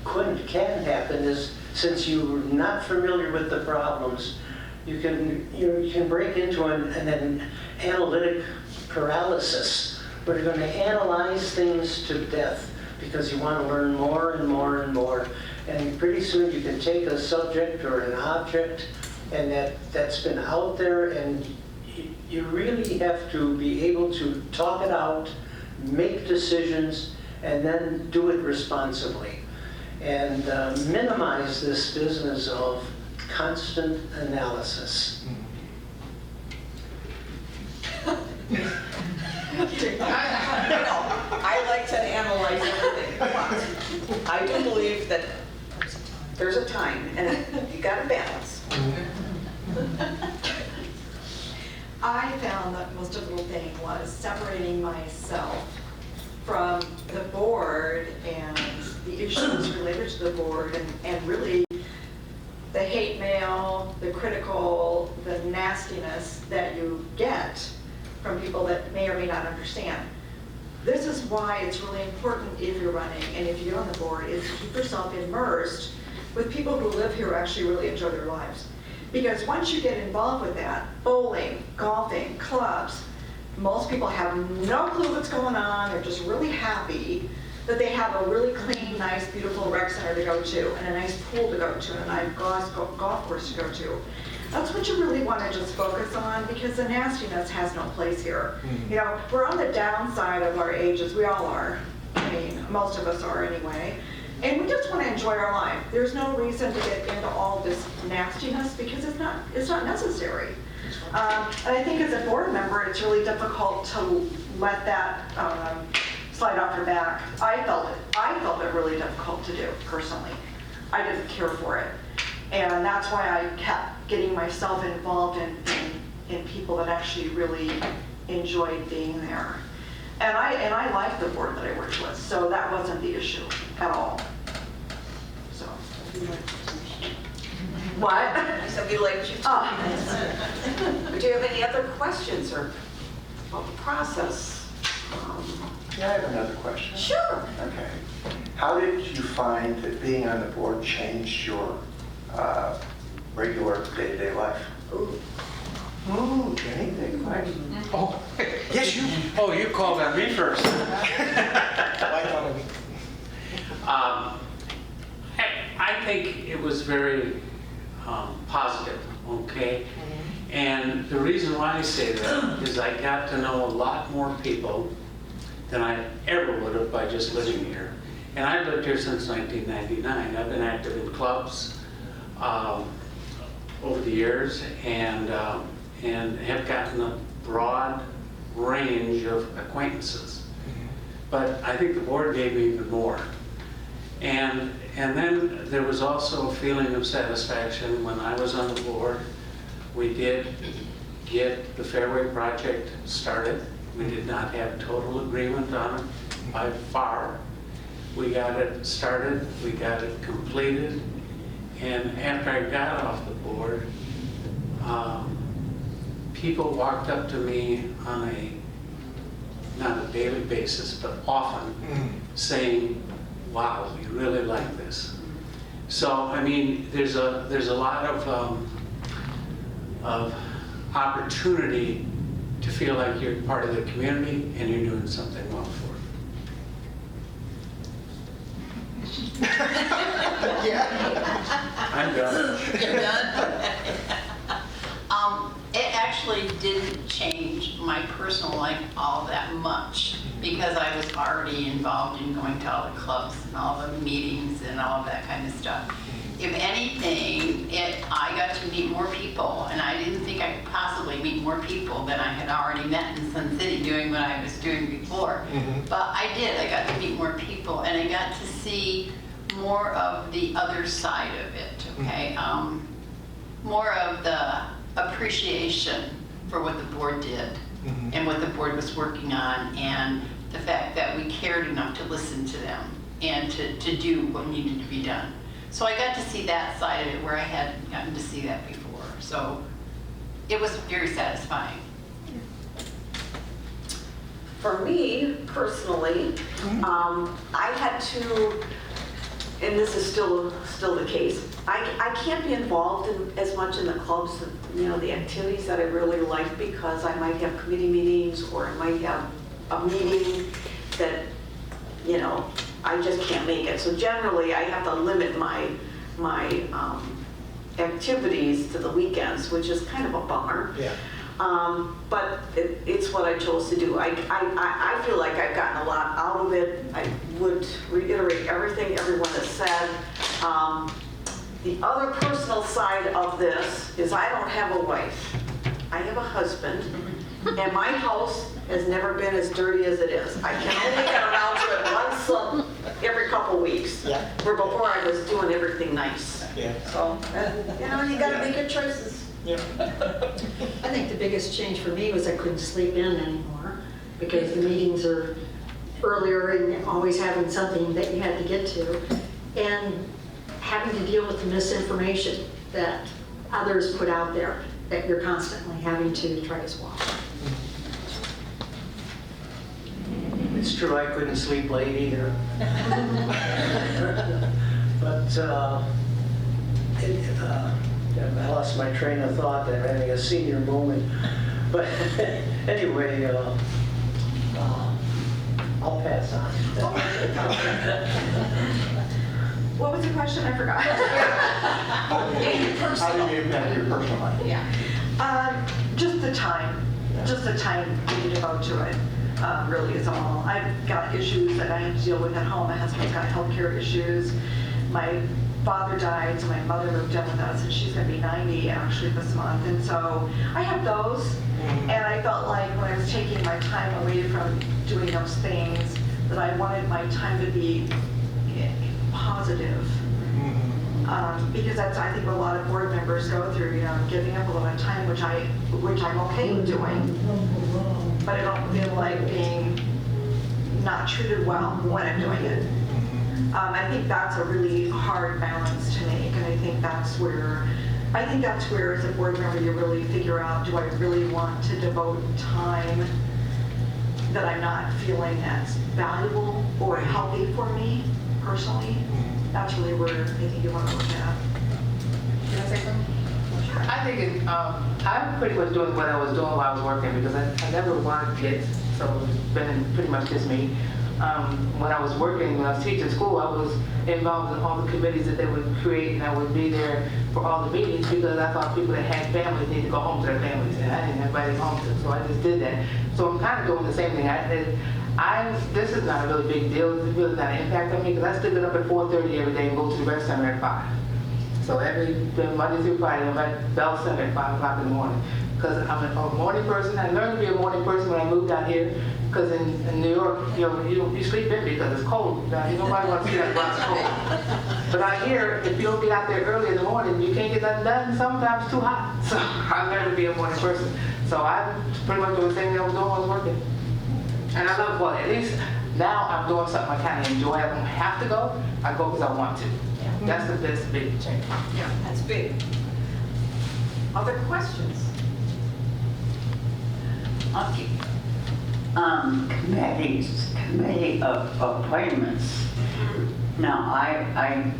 can happen is, since you're not familiar with the problems, you can break into an analytic paralysis, where you're going to analyze things to death because you want to learn more and more and more. And pretty soon you can take a subject or an object and that's been out there, and you really have to be able to talk it out, make decisions, and then do it responsibly. And minimize this business of constant analysis. I like to analyze everything, but I do believe that there's a time, and you got to balance. I found that the most difficult thing was separating myself from the board and the issues related to the board, and really the hate mail, the critical, the nastiness that you get from people that may or may not understand. This is why it's really important, if you're running and if you're on the board, is to keep yourself immersed with people who live here who actually really enjoy their lives. Because once you get involved with that, bowling, golfing, clubs, most people have no clue what's going on. They're just really happy that they have a really clean, nice, beautiful rec center to go to, and a nice pool to go to, and a nice golf course to go to. That's what you really want to just focus on, because the nastiness has no place here. We're on the downside of our ages. We all are. I mean, most of us are anyway. And we just want to enjoy our life. There's no reason to get into all this nastiness, because it's not necessary. And I think as a board member, it's really difficult to let that slide off your back. I felt it really difficult to do, personally. I didn't care for it. And that's why I kept getting myself involved in people that actually really enjoyed being there. And I liked the board that I worked with, so that wasn't the issue at all. So. What? I said we liked you too. Do you have any other questions or about the process? Yeah, I have another question. Sure. Okay. How did you find that being on the board changed your regular day-to-day life? Ooh, Jenny, big question. Oh, yes, you. Oh, you called on me first. I think it was very positive, okay? And the reason why I say that is I got to know a lot more people than I ever would have by just living here. And I've lived here since 1999. I've been active in clubs over the years, and have gotten a broad range of acquaintances. But I think the board gave me even more. And then there was also a feeling of satisfaction when I was on the board. We did get the Fairway project started. We did not have total agreement on it by far. We got it started, we got it completed, and after I got off the board, people walked up to me on not a daily basis, but often, saying, wow, we really like this. So, I mean, there's a lot of opportunity to feel like you're part of the community and you're doing something well for it. I'm done. You're done? It actually didn't change my personal life all that much. because I was already involved in going to all the clubs and all the meetings and all of that kind of stuff. If anything, I got to meet more people, and I didn't think I could possibly meet more people than I had already met in Sun City doing what I was doing before. But I did. I got to meet more people, and I got to see more of the other side of it, okay? More of the appreciation for what the board did and what the board was working on, and the fact that we cared enough to listen to them and to do what needed to be done. So I got to see that side of it where I hadn't gotten to see that before. So it was very satisfying. For me, personally, I had to, and this is still the case, I can't be involved as much in the clubs, the activities that I really like, because I might have committee meetings, or I might have a meeting that, I just can't make it. So generally, I have to limit my activities to the weekends, which is kind of a bummer. Yeah. But it's what I chose to do. I feel like I've gotten a lot out of it. I would reiterate everything everyone has said. The other personal side of this is I don't have a wife. I have a husband, and my house has never been as dirty as it is. I can only get around to it once every couple weeks. Yeah. Where before I was doing everything nice. Yeah. So, you gotta make your choices. Yeah. I think the biggest change for me was I couldn't sleep in anymore, because the meetings are earlier and always having something that you had to get to, and having to deal with the misinformation that others put out there that you're constantly having to try to swallow. It's true, I couldn't sleep late either. But I lost my train of thought. I'm having a senior moment. But anyway, I'll pass on. What was the question? I forgot. How do you impact your personal life? Yeah. Just the time. Just the time you devote to it. Really is all. I've got issues that I have to deal with at home. My husband's got healthcare issues. My father died, so my mother moved in with us, and she's going to be 90 actually this month. And so I have those, and I felt like when I was taking my time away from doing those things, that I wanted my time to be positive. Because that's, I think, what a lot of board members go through, giving up a lot of time, which I'm okay with doing, but I don't feel like being not treated well when I'm doing it. I think that's a really hard balance to make, and I think that's where as a board member you really figure out, do I really want to devote time that I'm not feeling that's valuable or healthy for me personally? That's really where I think you want to look at. Can I say something? I think I'm pretty much doing what I was doing while I was working, because I never wanted kids, so it's been pretty much just me. When I was working, when I was teaching school, I was involved in all the committees that they would create, and I would be there for all the meetings, because I thought people that had families need to go home to their families, and I didn't have anybody home to, so I just did that. So I'm kind of doing the same thing. This is not a really big deal. It's really not an impact on me, because I still get up at 4:30 every day and go to the rec center at 5. So every Monday through Friday, I'm at Bell Center at 5 o'clock in the morning. Because I'm a morning person. I learned to be a morning person when I moved out here. Because in New York, you sleep in because it's cold. Nobody wants to get up when it's cold. But out here, if you don't get out there early in the morning, you can't get nothing done. Sometimes it's too hot. So I learned to be a morning person. So I'm pretty much doing the same thing I was doing when I was working. And I love, at least now I'm doing something I kind of enjoy. I don't have to go. I go because I want to. That's the big change. Yeah, that's big. Other questions? Okay. Committee of appointments. Now, I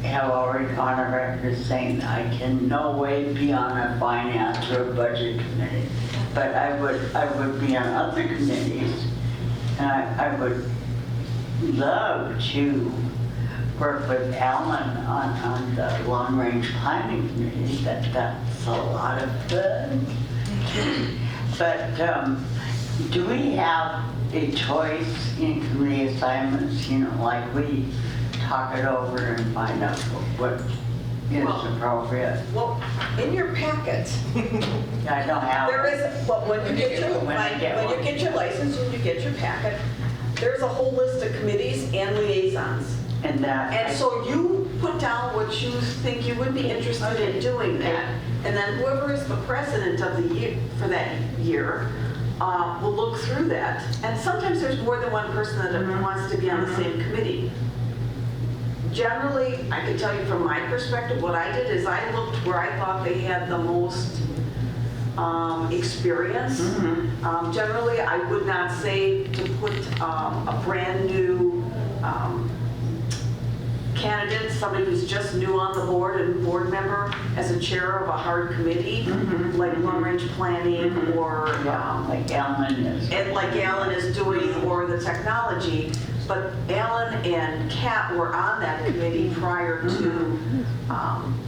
have already gone on record saying I can no way be on a finance or budget committee, but I would be on other committees, and I would love to work with Alan on the long-range planning committee. That's a lot of fun. But do we have a choice in committee assignments, like we talk it over and find out what is Well- appropriate. Well, in your packet, I don't have. there is, well, when you get your, When I get when you one. get your license and you get your packet, there's a whole list of committees and liaisons. And that. And so you put down what you think you would be interested in doing that. And then whoever is the president of the year, for that year, will look through that. And sometimes there's more than one person that wants to be on the same committee. Generally, I can tell you from my perspective, what I did is I looked where I thought they had the most experience. Generally, I would not say to put a brand new candidate, somebody who's just new on the board and board member, as a chair of a hard committee, like long-range planning or Like Ellen is. and like Alan is doing, or the technology. But Alan and Kat were on that committee prior to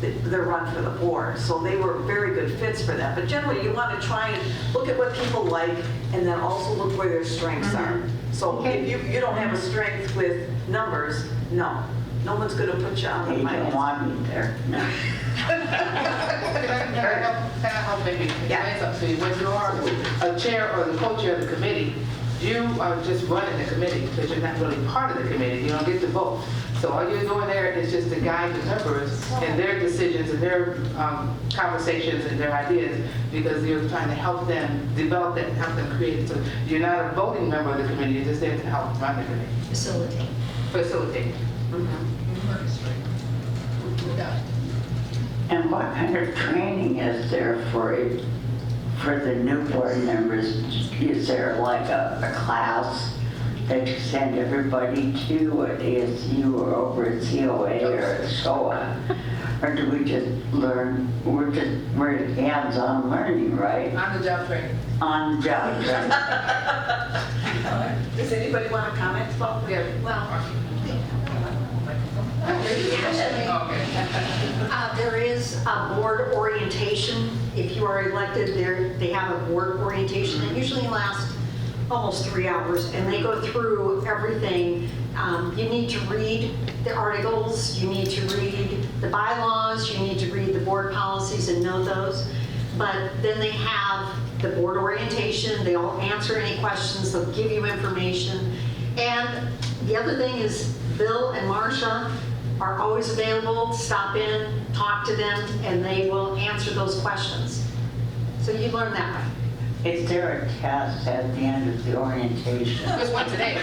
their run for the board. So they were very good fits for that. But generally, you want to try and look at what people like and then also look where their strengths are. So if you don't have a strength with numbers, no one's going to put you on the They don't mic. want me there. No. Can I help maybe explain something to you? When you are a chair or the co-chair of the committee, you are just running the committee because you're not really part of the committee. You don't get to vote. So all you're doing there is just to guide the members in their decisions and their conversations and their ideas, because you're trying to help them develop that and help them create it. So you're not a voting member of the committee. You're just there to help run the committee. Facilitate. And what kind of training is there for the new board members? Is there like a class that you send everybody to at ASU or over at COA or at SOA? Or do we just learn, we're hands-on learning, right? On-the-job training. On-job training. Does anybody want to comment about that? Yeah. There is a board orientation. If you are elected, they have a board orientation that usually lasts almost 3 hours, and they go through everything. You need to read the articles, you need to read the bylaws, you need to read the board policies and know those. But then they have the board orientation, they'll answer any questions, they'll give you information. And the other thing is Bill and Marcia are always available. Stop in, talk to them, and they will answer those questions. So you learn that way. Is there a test at the end of the orientation? There's one today.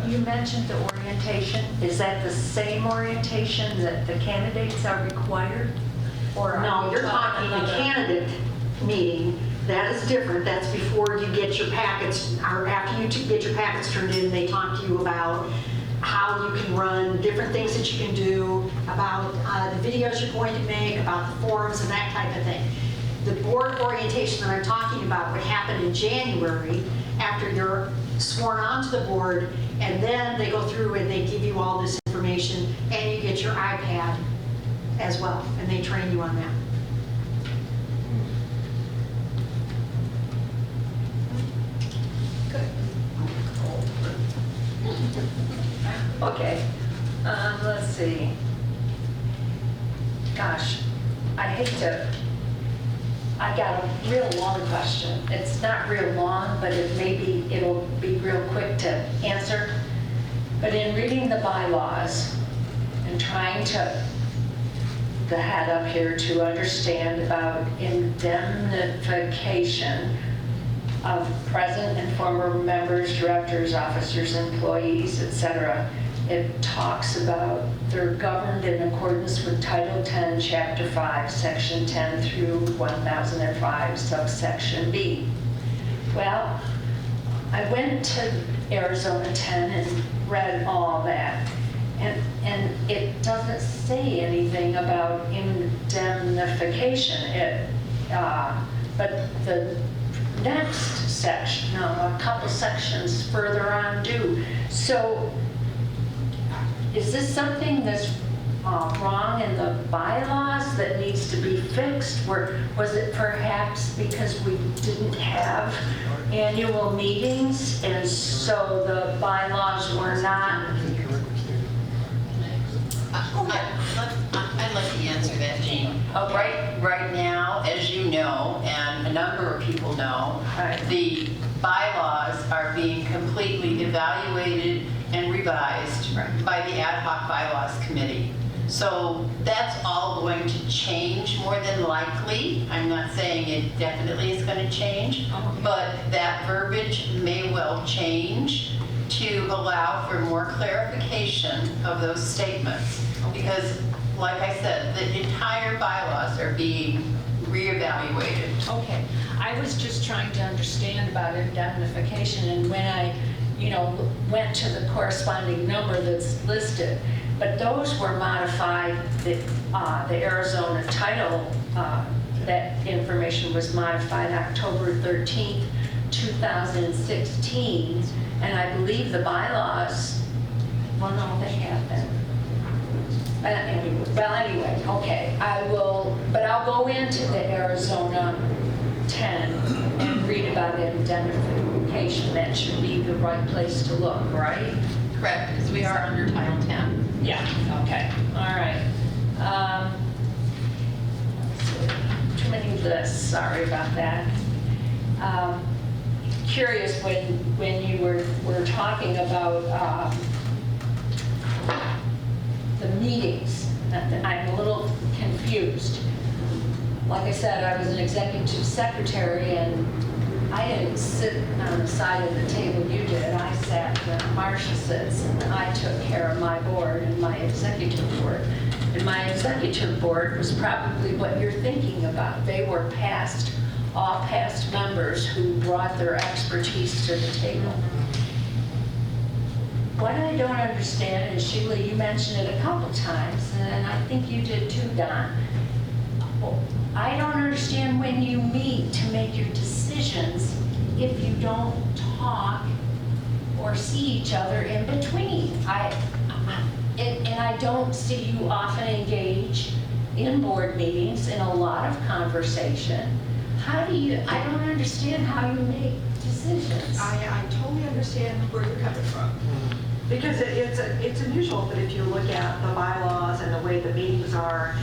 You mentioned the orientation. Is that the same orientation that the candidates are required? Or are No, you you're talking the another- candidate meeting. That is different. That's before you get your packets, or after you get your packets turned in, they talk to you about how you can run, different things that you can do, about the videos you're going to make, about the forums and that type of thing. The board orientation that I'm talking about would happen in January after you're sworn onto the board, and then they go through and they give you all this information, and you get your iPad as well, and they train you on that. Okay, let's see. Gosh, I got a real long question. It's not real long, but it'll be real quick to answer. But in reading the bylaws and trying to, the head up here to understand about indemnification of present and former members, directors, officers, employees, etc. It talks about they're governed in accordance with Title 10, Chapter 5, Section 10 through 1005, subsection B. Well, I went to Arizona 10 and read all that, and it doesn't say anything about indemnification. But the next section, a couple sections further on do. So is this something that's wrong in the bylaws that needs to be fixed? Was it perhaps because we didn't have annual meetings and so the bylaws were not? I'd like to answer that, Jean. Right now, as you know, and a number of people know, the bylaws are being completely evaluated and revised by the Ad Hoc Bylaws Committee. So that's all going to change more than likely. I'm not saying it definitely is going to change, but that verbiage may well change to allow for more clarification of those statements. Because, like I said, the entire bylaws are being reevaluated. Okay, I was just trying to understand about indemnification, and when I, went to the corresponding number that's listed, but those were modified, the Arizona title, that information was modified October 13th, 2016, and I believe the bylaws, well, no, they have been. Anyway, okay, but I'll go into the Arizona 10 and read about indemnification. That should be the right place to look, right? Correct, because we are under Title 10. Yeah, okay, all right. Let's see. Too many lists, sorry about that. Curious when you were talking about the meetings, I'm a little confused. Like I said, I was an executive secretary and I didn't sit on the side of the table you did. I sat where Marcia sits and I took care of my board and my executive board. And my executive board was probably what you're thinking about. They were all past members who brought their expertise to the table. What I don't understand, and Sheila, you mentioned it a couple times, and I think you did too, Don. I don't understand when you meet to make your decisions if you don't talk or see each other in between. And I don't see you often engage in board meetings in a lot of conversation. I don't understand how you make decisions. I totally understand where you're coming from. Because it's unusual, but if you look at the bylaws and the way the meetings are,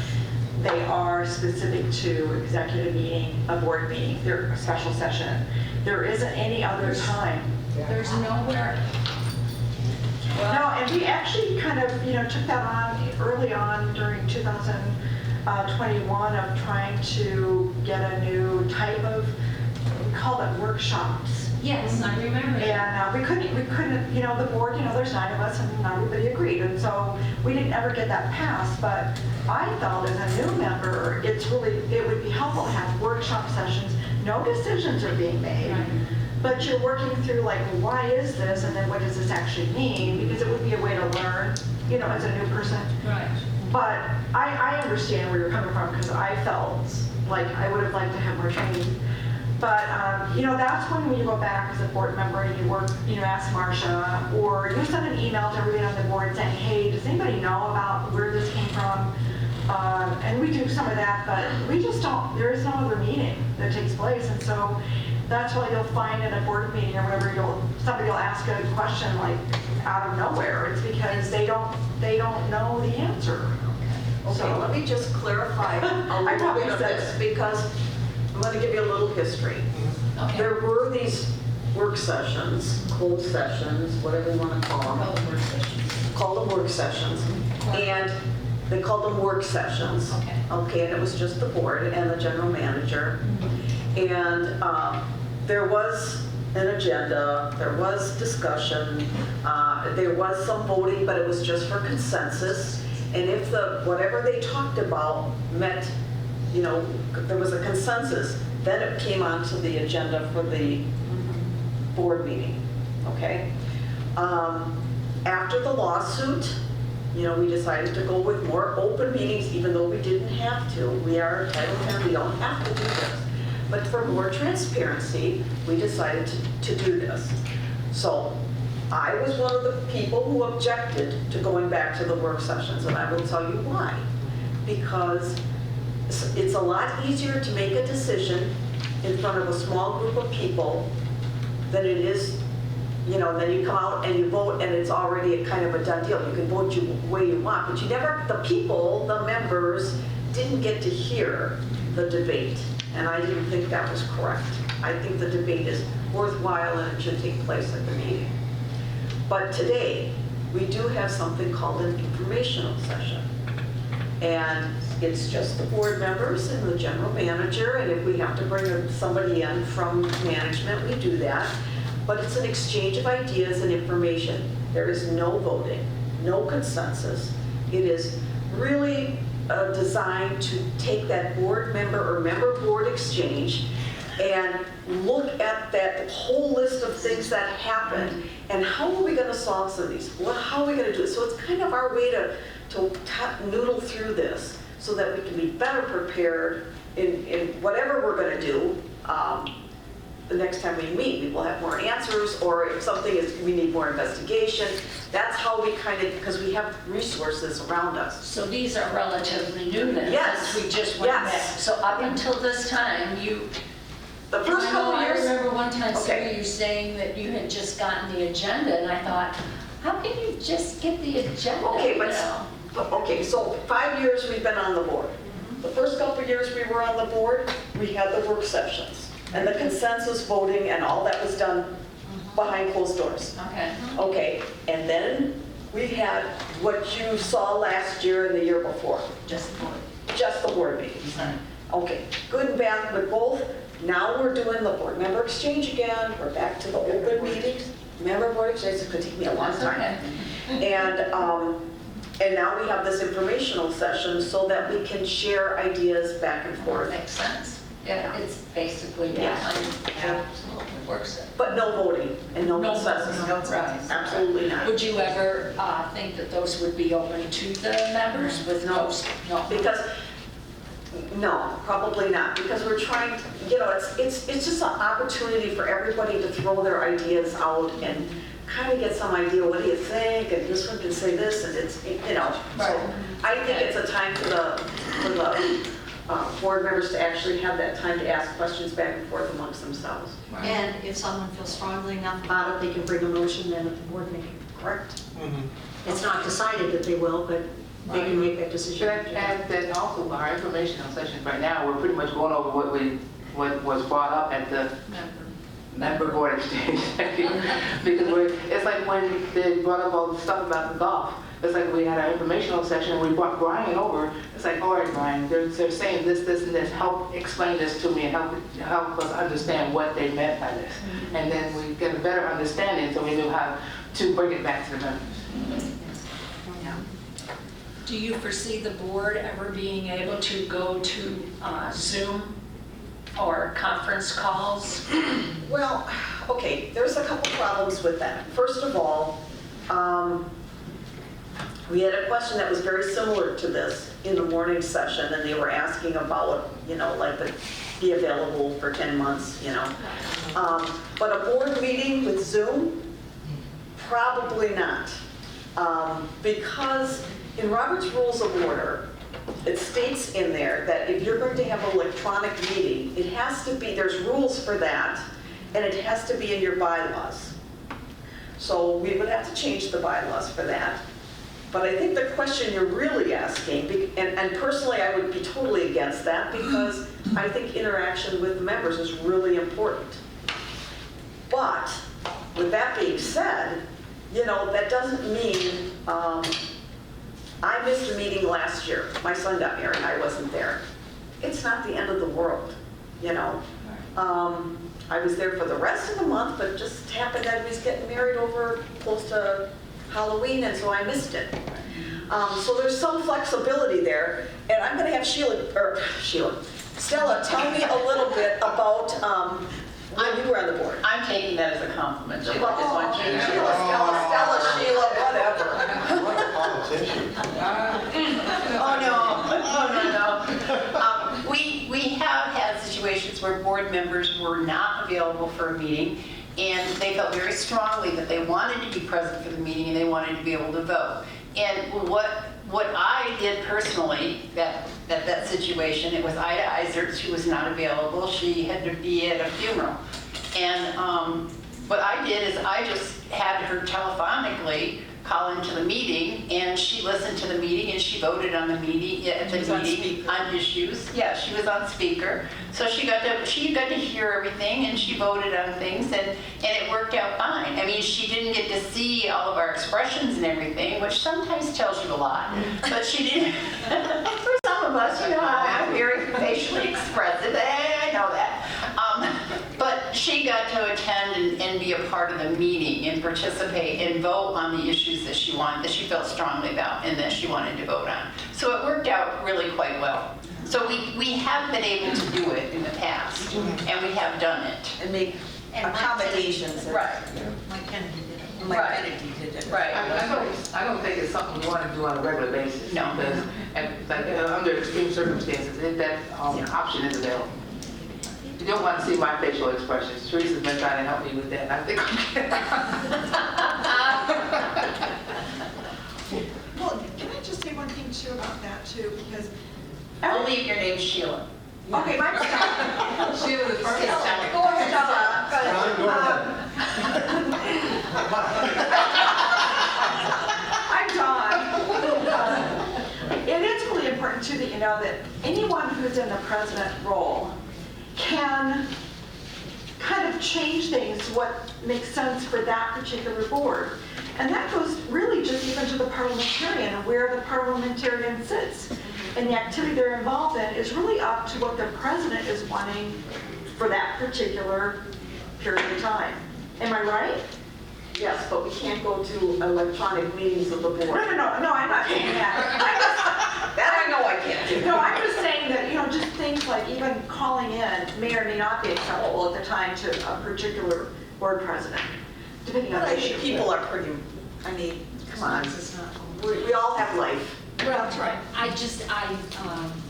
they are specific to executive meeting, a board meeting, they're a special session. There isn't any other time. There's nowhere. No, and we actually kind of, took that on early on during 2021 of trying to get a new type of, we call it workshops. Yes, I remember. And we couldn't, the board, there's 9 of us and not everybody agreed. And so we didn't ever get that passed, but I felt as a new member, it would be helpful to have workshop sessions. No decisions are being made, but you're working through like, why is this? And then what does this actually mean? Because it would be a way to learn, as a new person. Right. But I understand where you're coming from because I felt like I would have liked to have more training. But, that's when you go back as a board member and you work, ask Marcia, or you send an email to everybody on the board saying, hey, does anybody know about where this came from? And we do some of that, but we just don't, there is no other meeting that takes place. And so that's why you'll find in a board meeting or whatever, somebody will ask a question like out of nowhere. It's because they don't know the answer. Okay, So let me just clarify a little bit of this because I'm going to give you a little history. Okay. There were these work sessions, closed sessions, whatever you want to call them. Call them work sessions. And they called them work sessions. Okay, and it was just the board and the general manager. And there was an agenda, there was discussion, there was some voting, but it was just for consensus. And if whatever they talked about meant, there was a consensus, then it came onto the agenda for the board meeting, okay? After the lawsuit, we decided to go with more open meetings, even though we didn't have to. We are Title 10, we don't have to do this. But for more transparency, we decided to do this. So I was one of the people who objected to going back to the work sessions, and I will tell you why. Because it's a lot easier to make a decision in front of a small group of people than it is, then you come out and you vote and it's already a kind of a done deal. You can vote the way you want, but the members didn't get to hear the debate. And I didn't think that was correct. I think the debate is worthwhile and it should take place at the meeting. But today, we do have something called an informational session. And it's just the board members and the general manager, and if we have to bring somebody in from management, we do that. But it's an exchange of ideas and information. There is no voting, no consensus. It is really designed to take that board member or member board exchange and look at that whole list of things that happened and how are we going to solve some of these? How are we going to do it? So it's kind of our way to noodle through this so that we can be better prepared in whatever we're going to do. The next time we meet, we will have more answers, or if something is, we need more investigation. That's how we because we have resources around us. So these are relatively new then? Yes. Since we just went back. So up until this time, the first couple of years. I remember one time, Okay. Sue, you saying that you had just gotten the agenda, and I thought, how can you just get the agenda? Okay, so 5 years we've been on the board. The first couple of years we were on the board, we had the work sessions and the consensus voting and all that was done behind closed doors. Okay. Okay, and then we had what you saw last year and the year before. Just the board. Just the board meetings. Okay, good and bad with both. Now we're doing the board member exchange again. We're back to the open meetings. Member board exchange, it could take me a long time. Okay. And now we have this informational session so that we can share ideas back and forth. Makes sense. Yeah, it's basically, absolutely works. But no voting and no consensus. Right. Absolutely not. Would you ever think that those would be open to the members with no? Because, no, probably not. Because we're trying to, it's just an opportunity for everybody to throw their ideas out and kind of get some idea, what do you think? And this one can say this, and it's, So I think it's a time for the board members to actually have that time to ask questions back and forth amongst themselves. And if someone feels strongly enough about it, they can bring a motion then at the board meeting. Correct? It's not decided that they will, but they can make that decision. Should I add that also our informational sessions right now, we're pretty much going over what was brought up at the member board exchange. Because it's like when they brought up all the stuff about the golf. It's like we had our informational session and we brought Brian over. It's like, all right, Brian, they're saying this, and this. Help explain this to me and help us understand what they meant by this. And then we get a better understanding so we know how to bring it back to the members. Do you foresee the board ever being able to go to Zoom or conference calls? Well, okay, there's a couple problems with that. First of all, we had a question that was very similar to this in the morning session, and they were asking about, like be available for 10 months, But a board meeting with Zoom, probably not. Because in Robert's Rules of Order, it states in there that if you're going to have an electronic meeting, it has to be, there's rules for that, and it has to be in your bylaws. So we would have to change the bylaws for that. But I think the question you're really asking, and personally I would be totally against that because I think interaction with the members is really important. But with that being said, that doesn't mean, I missed a meeting last year. My son got married, I wasn't there. It's not the end of the world, I was there for the rest of the month, but just happened that he was getting married over close to Halloween, and so I missed it. So there's some flexibility there, and I'm going to have Stella, tell me a little bit about when you were on the board. I'm taking that as a compliment. Sheila. I just want you to Stella, whatever. What a politician. No. We have had situations where board members were not available for a meeting, And they felt very strongly that they wanted to be present for the meeting and they wanted to be able to vote. And what I did personally, that situation, it was Ida Iserts who was not available. She had to be at a funeral. And what I did is I just had her telephonically call into the meeting, and she listened to the meeting and she voted on the meeting on issues. Yeah, she was on speaker, so she got to hear everything, and she voted on things, and it worked out fine. I mean, she didn't get to see all of our expressions and everything, which sometimes tells you a lot, but she did. For some of us, you know, I'm very facially expressive. I know that. But she got to attend and be a part of the meeting and participate and vote on the issues that she wanted, that she felt strongly about and that she wanted to vote on. So it worked out really quite well. So we have been able to do it in the past, and we have done it. And make accommodations. Right. Mike Kennedy did it. Right. Mike Kennedy did it. Right. I don't think it's something you want to do on a regular basis. No. Because, under extreme circumstances, if that option is available. You don't want to see my facial expressions. Teresa's been trying to help me with that, and I think Well, can I just say one thing too about that too, because. I believe your name's Sheila. Okay, my mistake. she was the first. Go ahead, Stella. Go ahead. I'm Dawn. It is really important too that you know that anyone who's in the president role can kind of change things, what makes sense for that particular board. And that goes really just even to the parliamentarian and where the parliamentarian sits. And the activity they're involved in is really up to what the president is wanting for that particular period of time. Am I right? Yes, but we can't go to electronic meetings of the board. No, I'm not saying that. That I know I can't do. No, I'm just saying that, you know, just things like even calling in may or may not be acceptable at the time to a particular board president, depending on But the I issue. think people are pretty, I mean, come on. We all have life. Well,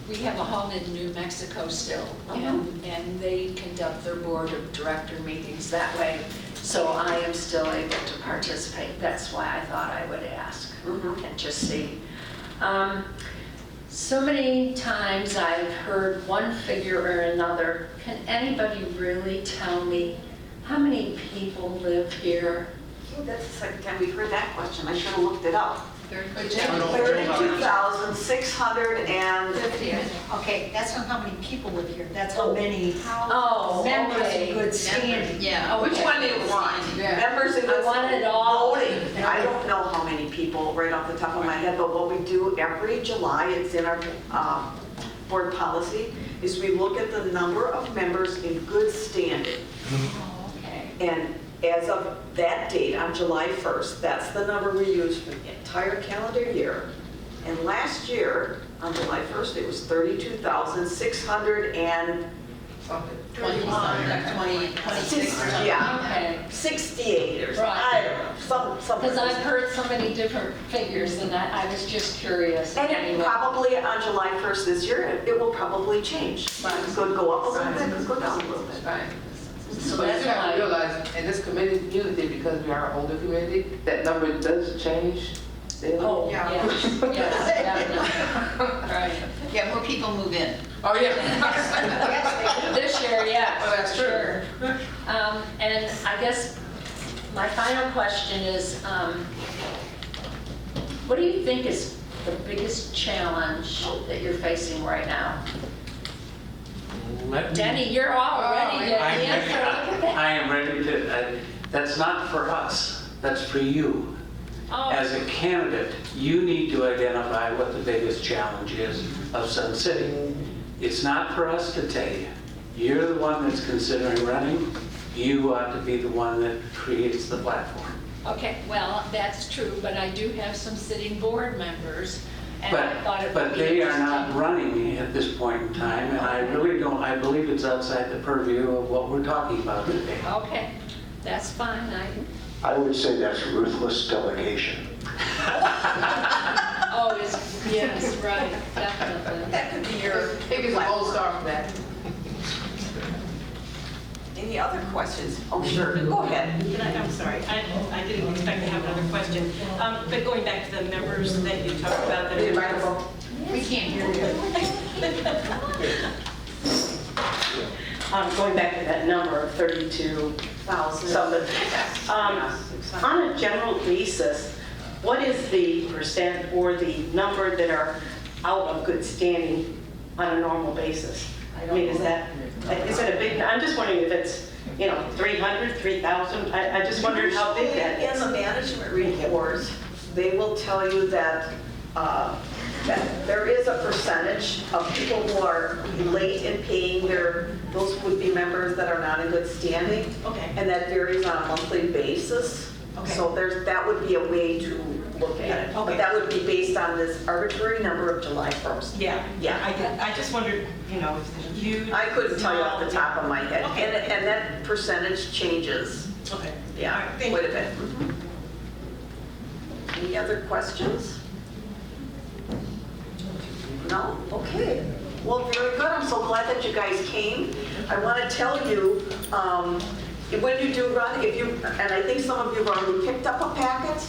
we have a home in New Mexico still, and they conduct their board of director meetings that way. So I am still able to participate. That's why I thought I would ask and just see. So many times I've heard one figure or another. Can anybody really tell me how many people live here? That's the second time we've heard that question. I should have looked it up. Very good 32,650. Okay, that's not how many people live here, that's how many Oh, members okay. in good standing. Yeah. Which one do you want? Members in I this want it all. voting. I don't know how many people right off the top of my head, but what we do every July, it's in our board policy, is we look at the number of members in good standing. Oh, okay. And as of that date, on July 1st, that's the number we use for the entire calendar year. And last year, on July 1st, it was 26. Yeah, Okay. 68 or something. Right. I don't know, something. Because I've heard so many different figures, and I was just curious. And it Anyway. probably on July 1st this year, it will probably change. It could go up a little bit, it could go down a little bit. Right. So But that's you have why. to realize, in this community, because we are an older community, that number does change daily. Oh, Yeah. yes, definitely. Right. Yeah, more people move in. Oh, yeah. This year, yeah. Oh, that's for sure. And I guess my final question is, what do you think is the biggest challenge that you're facing right now? Let me- Denny, you're all ready to I'm answer. Look at that. I am ready to, that's not for us, that's for you. Oh. As a candidate, you need to identify what the biggest challenge is of Sun City. It's not for us to tell you. You're the one that's considering running. You ought to be the one that creates the platform. Okay, well, that's true, but I do have some sitting board members, and I thought it would But be they are not interesting. running at this point in time, and I really don't, I believe it's outside the purview of what we're talking about today. Okay, that's fine. I would say that's ruthless delegation. Oh, yes, right, definitely. That could be your. It gets a gold star for that. Any other questions? Oh, sure, go ahead. I'm sorry, I didn't expect to have another question. But going back to the members that you talked about. Your microphone. We can't hear you. Going back to that number of 32,000 something. On a general basis, what is the percent or the number that are out of good standing on a normal basis? I mean, is it a big, I'm just wondering if it's, 300, 3,000? I just wondered how big that is. In the management report, they will tell you that there is a percentage of people who are late in paying those would be members that are not in good standing. Okay. And that varies on a monthly basis. Okay. So that would be a way to look at it. Okay. But that would be based on this arbitrary number of July 1st. Yeah. Yeah. I just wondered, if there's a huge. I couldn't tell you off the top of my head. Okay. And that percentage changes. Okay. Yeah, All right, thank quite a you. bit. Any other questions? No? Okay. Well, very good. I'm so glad that you guys came. I want to tell you, when you do run, and I think some of you have already picked up a packet.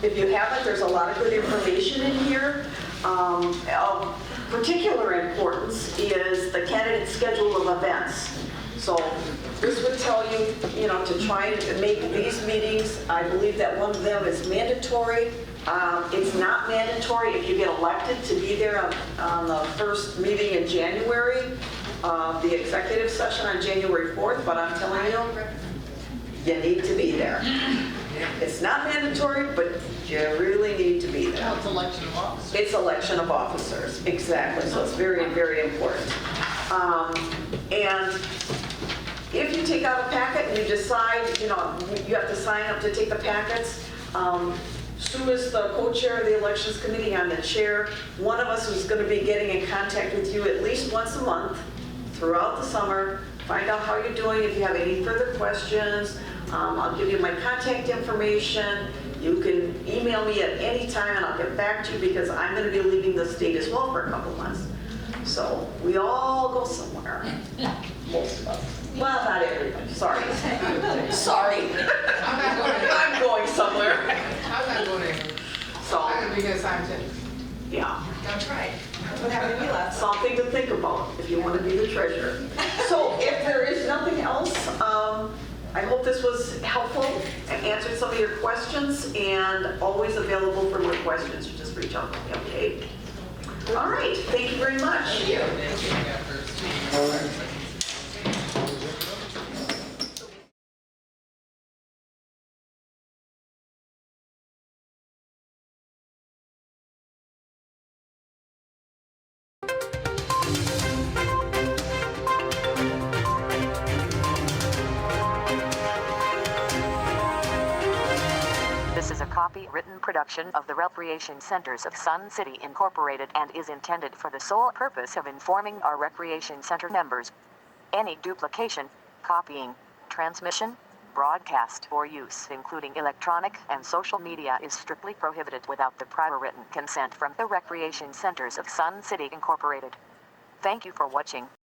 If you haven't, there's a lot of good information in here. Of particular importance is the candidate schedule of events. So this would tell you, to try and make these meetings. I believe that one of them is mandatory. It's not mandatory if you get elected to be there on the first meeting in January, the executive session on January 4th, but I'm telling you need to be there. It's not mandatory, but you really need to be there. It's election of officers. It's election of officers, exactly, so it's very, very important. And if you take out a packet and you decide, you have to sign up to take the packets, Sue is the co-chair of the elections committee. I'm the chair. One of us is going to be getting in contact with you at least once a month throughout the summer. Find out how you're doing. If you have any further questions, I'll give you my contact information. You can email me at any time and I'll get back to you because I'm going to be leaving the state as well for a couple months. So we all go somewhere. Most of us. Well, not everybody. Sorry. Sorry. I'm going somewhere. I'm not going anywhere. So, I could be here simultaneously. yeah. That's right. That's what happened to me last. Something to think about if you want to be the treasurer. So if there is nothing else, I hope this was helpful and answered some of your questions, and always available for more questions. You just reach out to me, okay? All right. Thank you very much. Thank you. This is a copyrighted production of the Recreation Centers of Sun City Incorporated and is intended for the sole purpose of informing our Recreation Center members. Any duplication, copying, transmission, broadcast, or use, including electronic and social media, is strictly prohibited without the prior written consent from the Recreation Centers of Sun City Incorporated. Thank you for watching.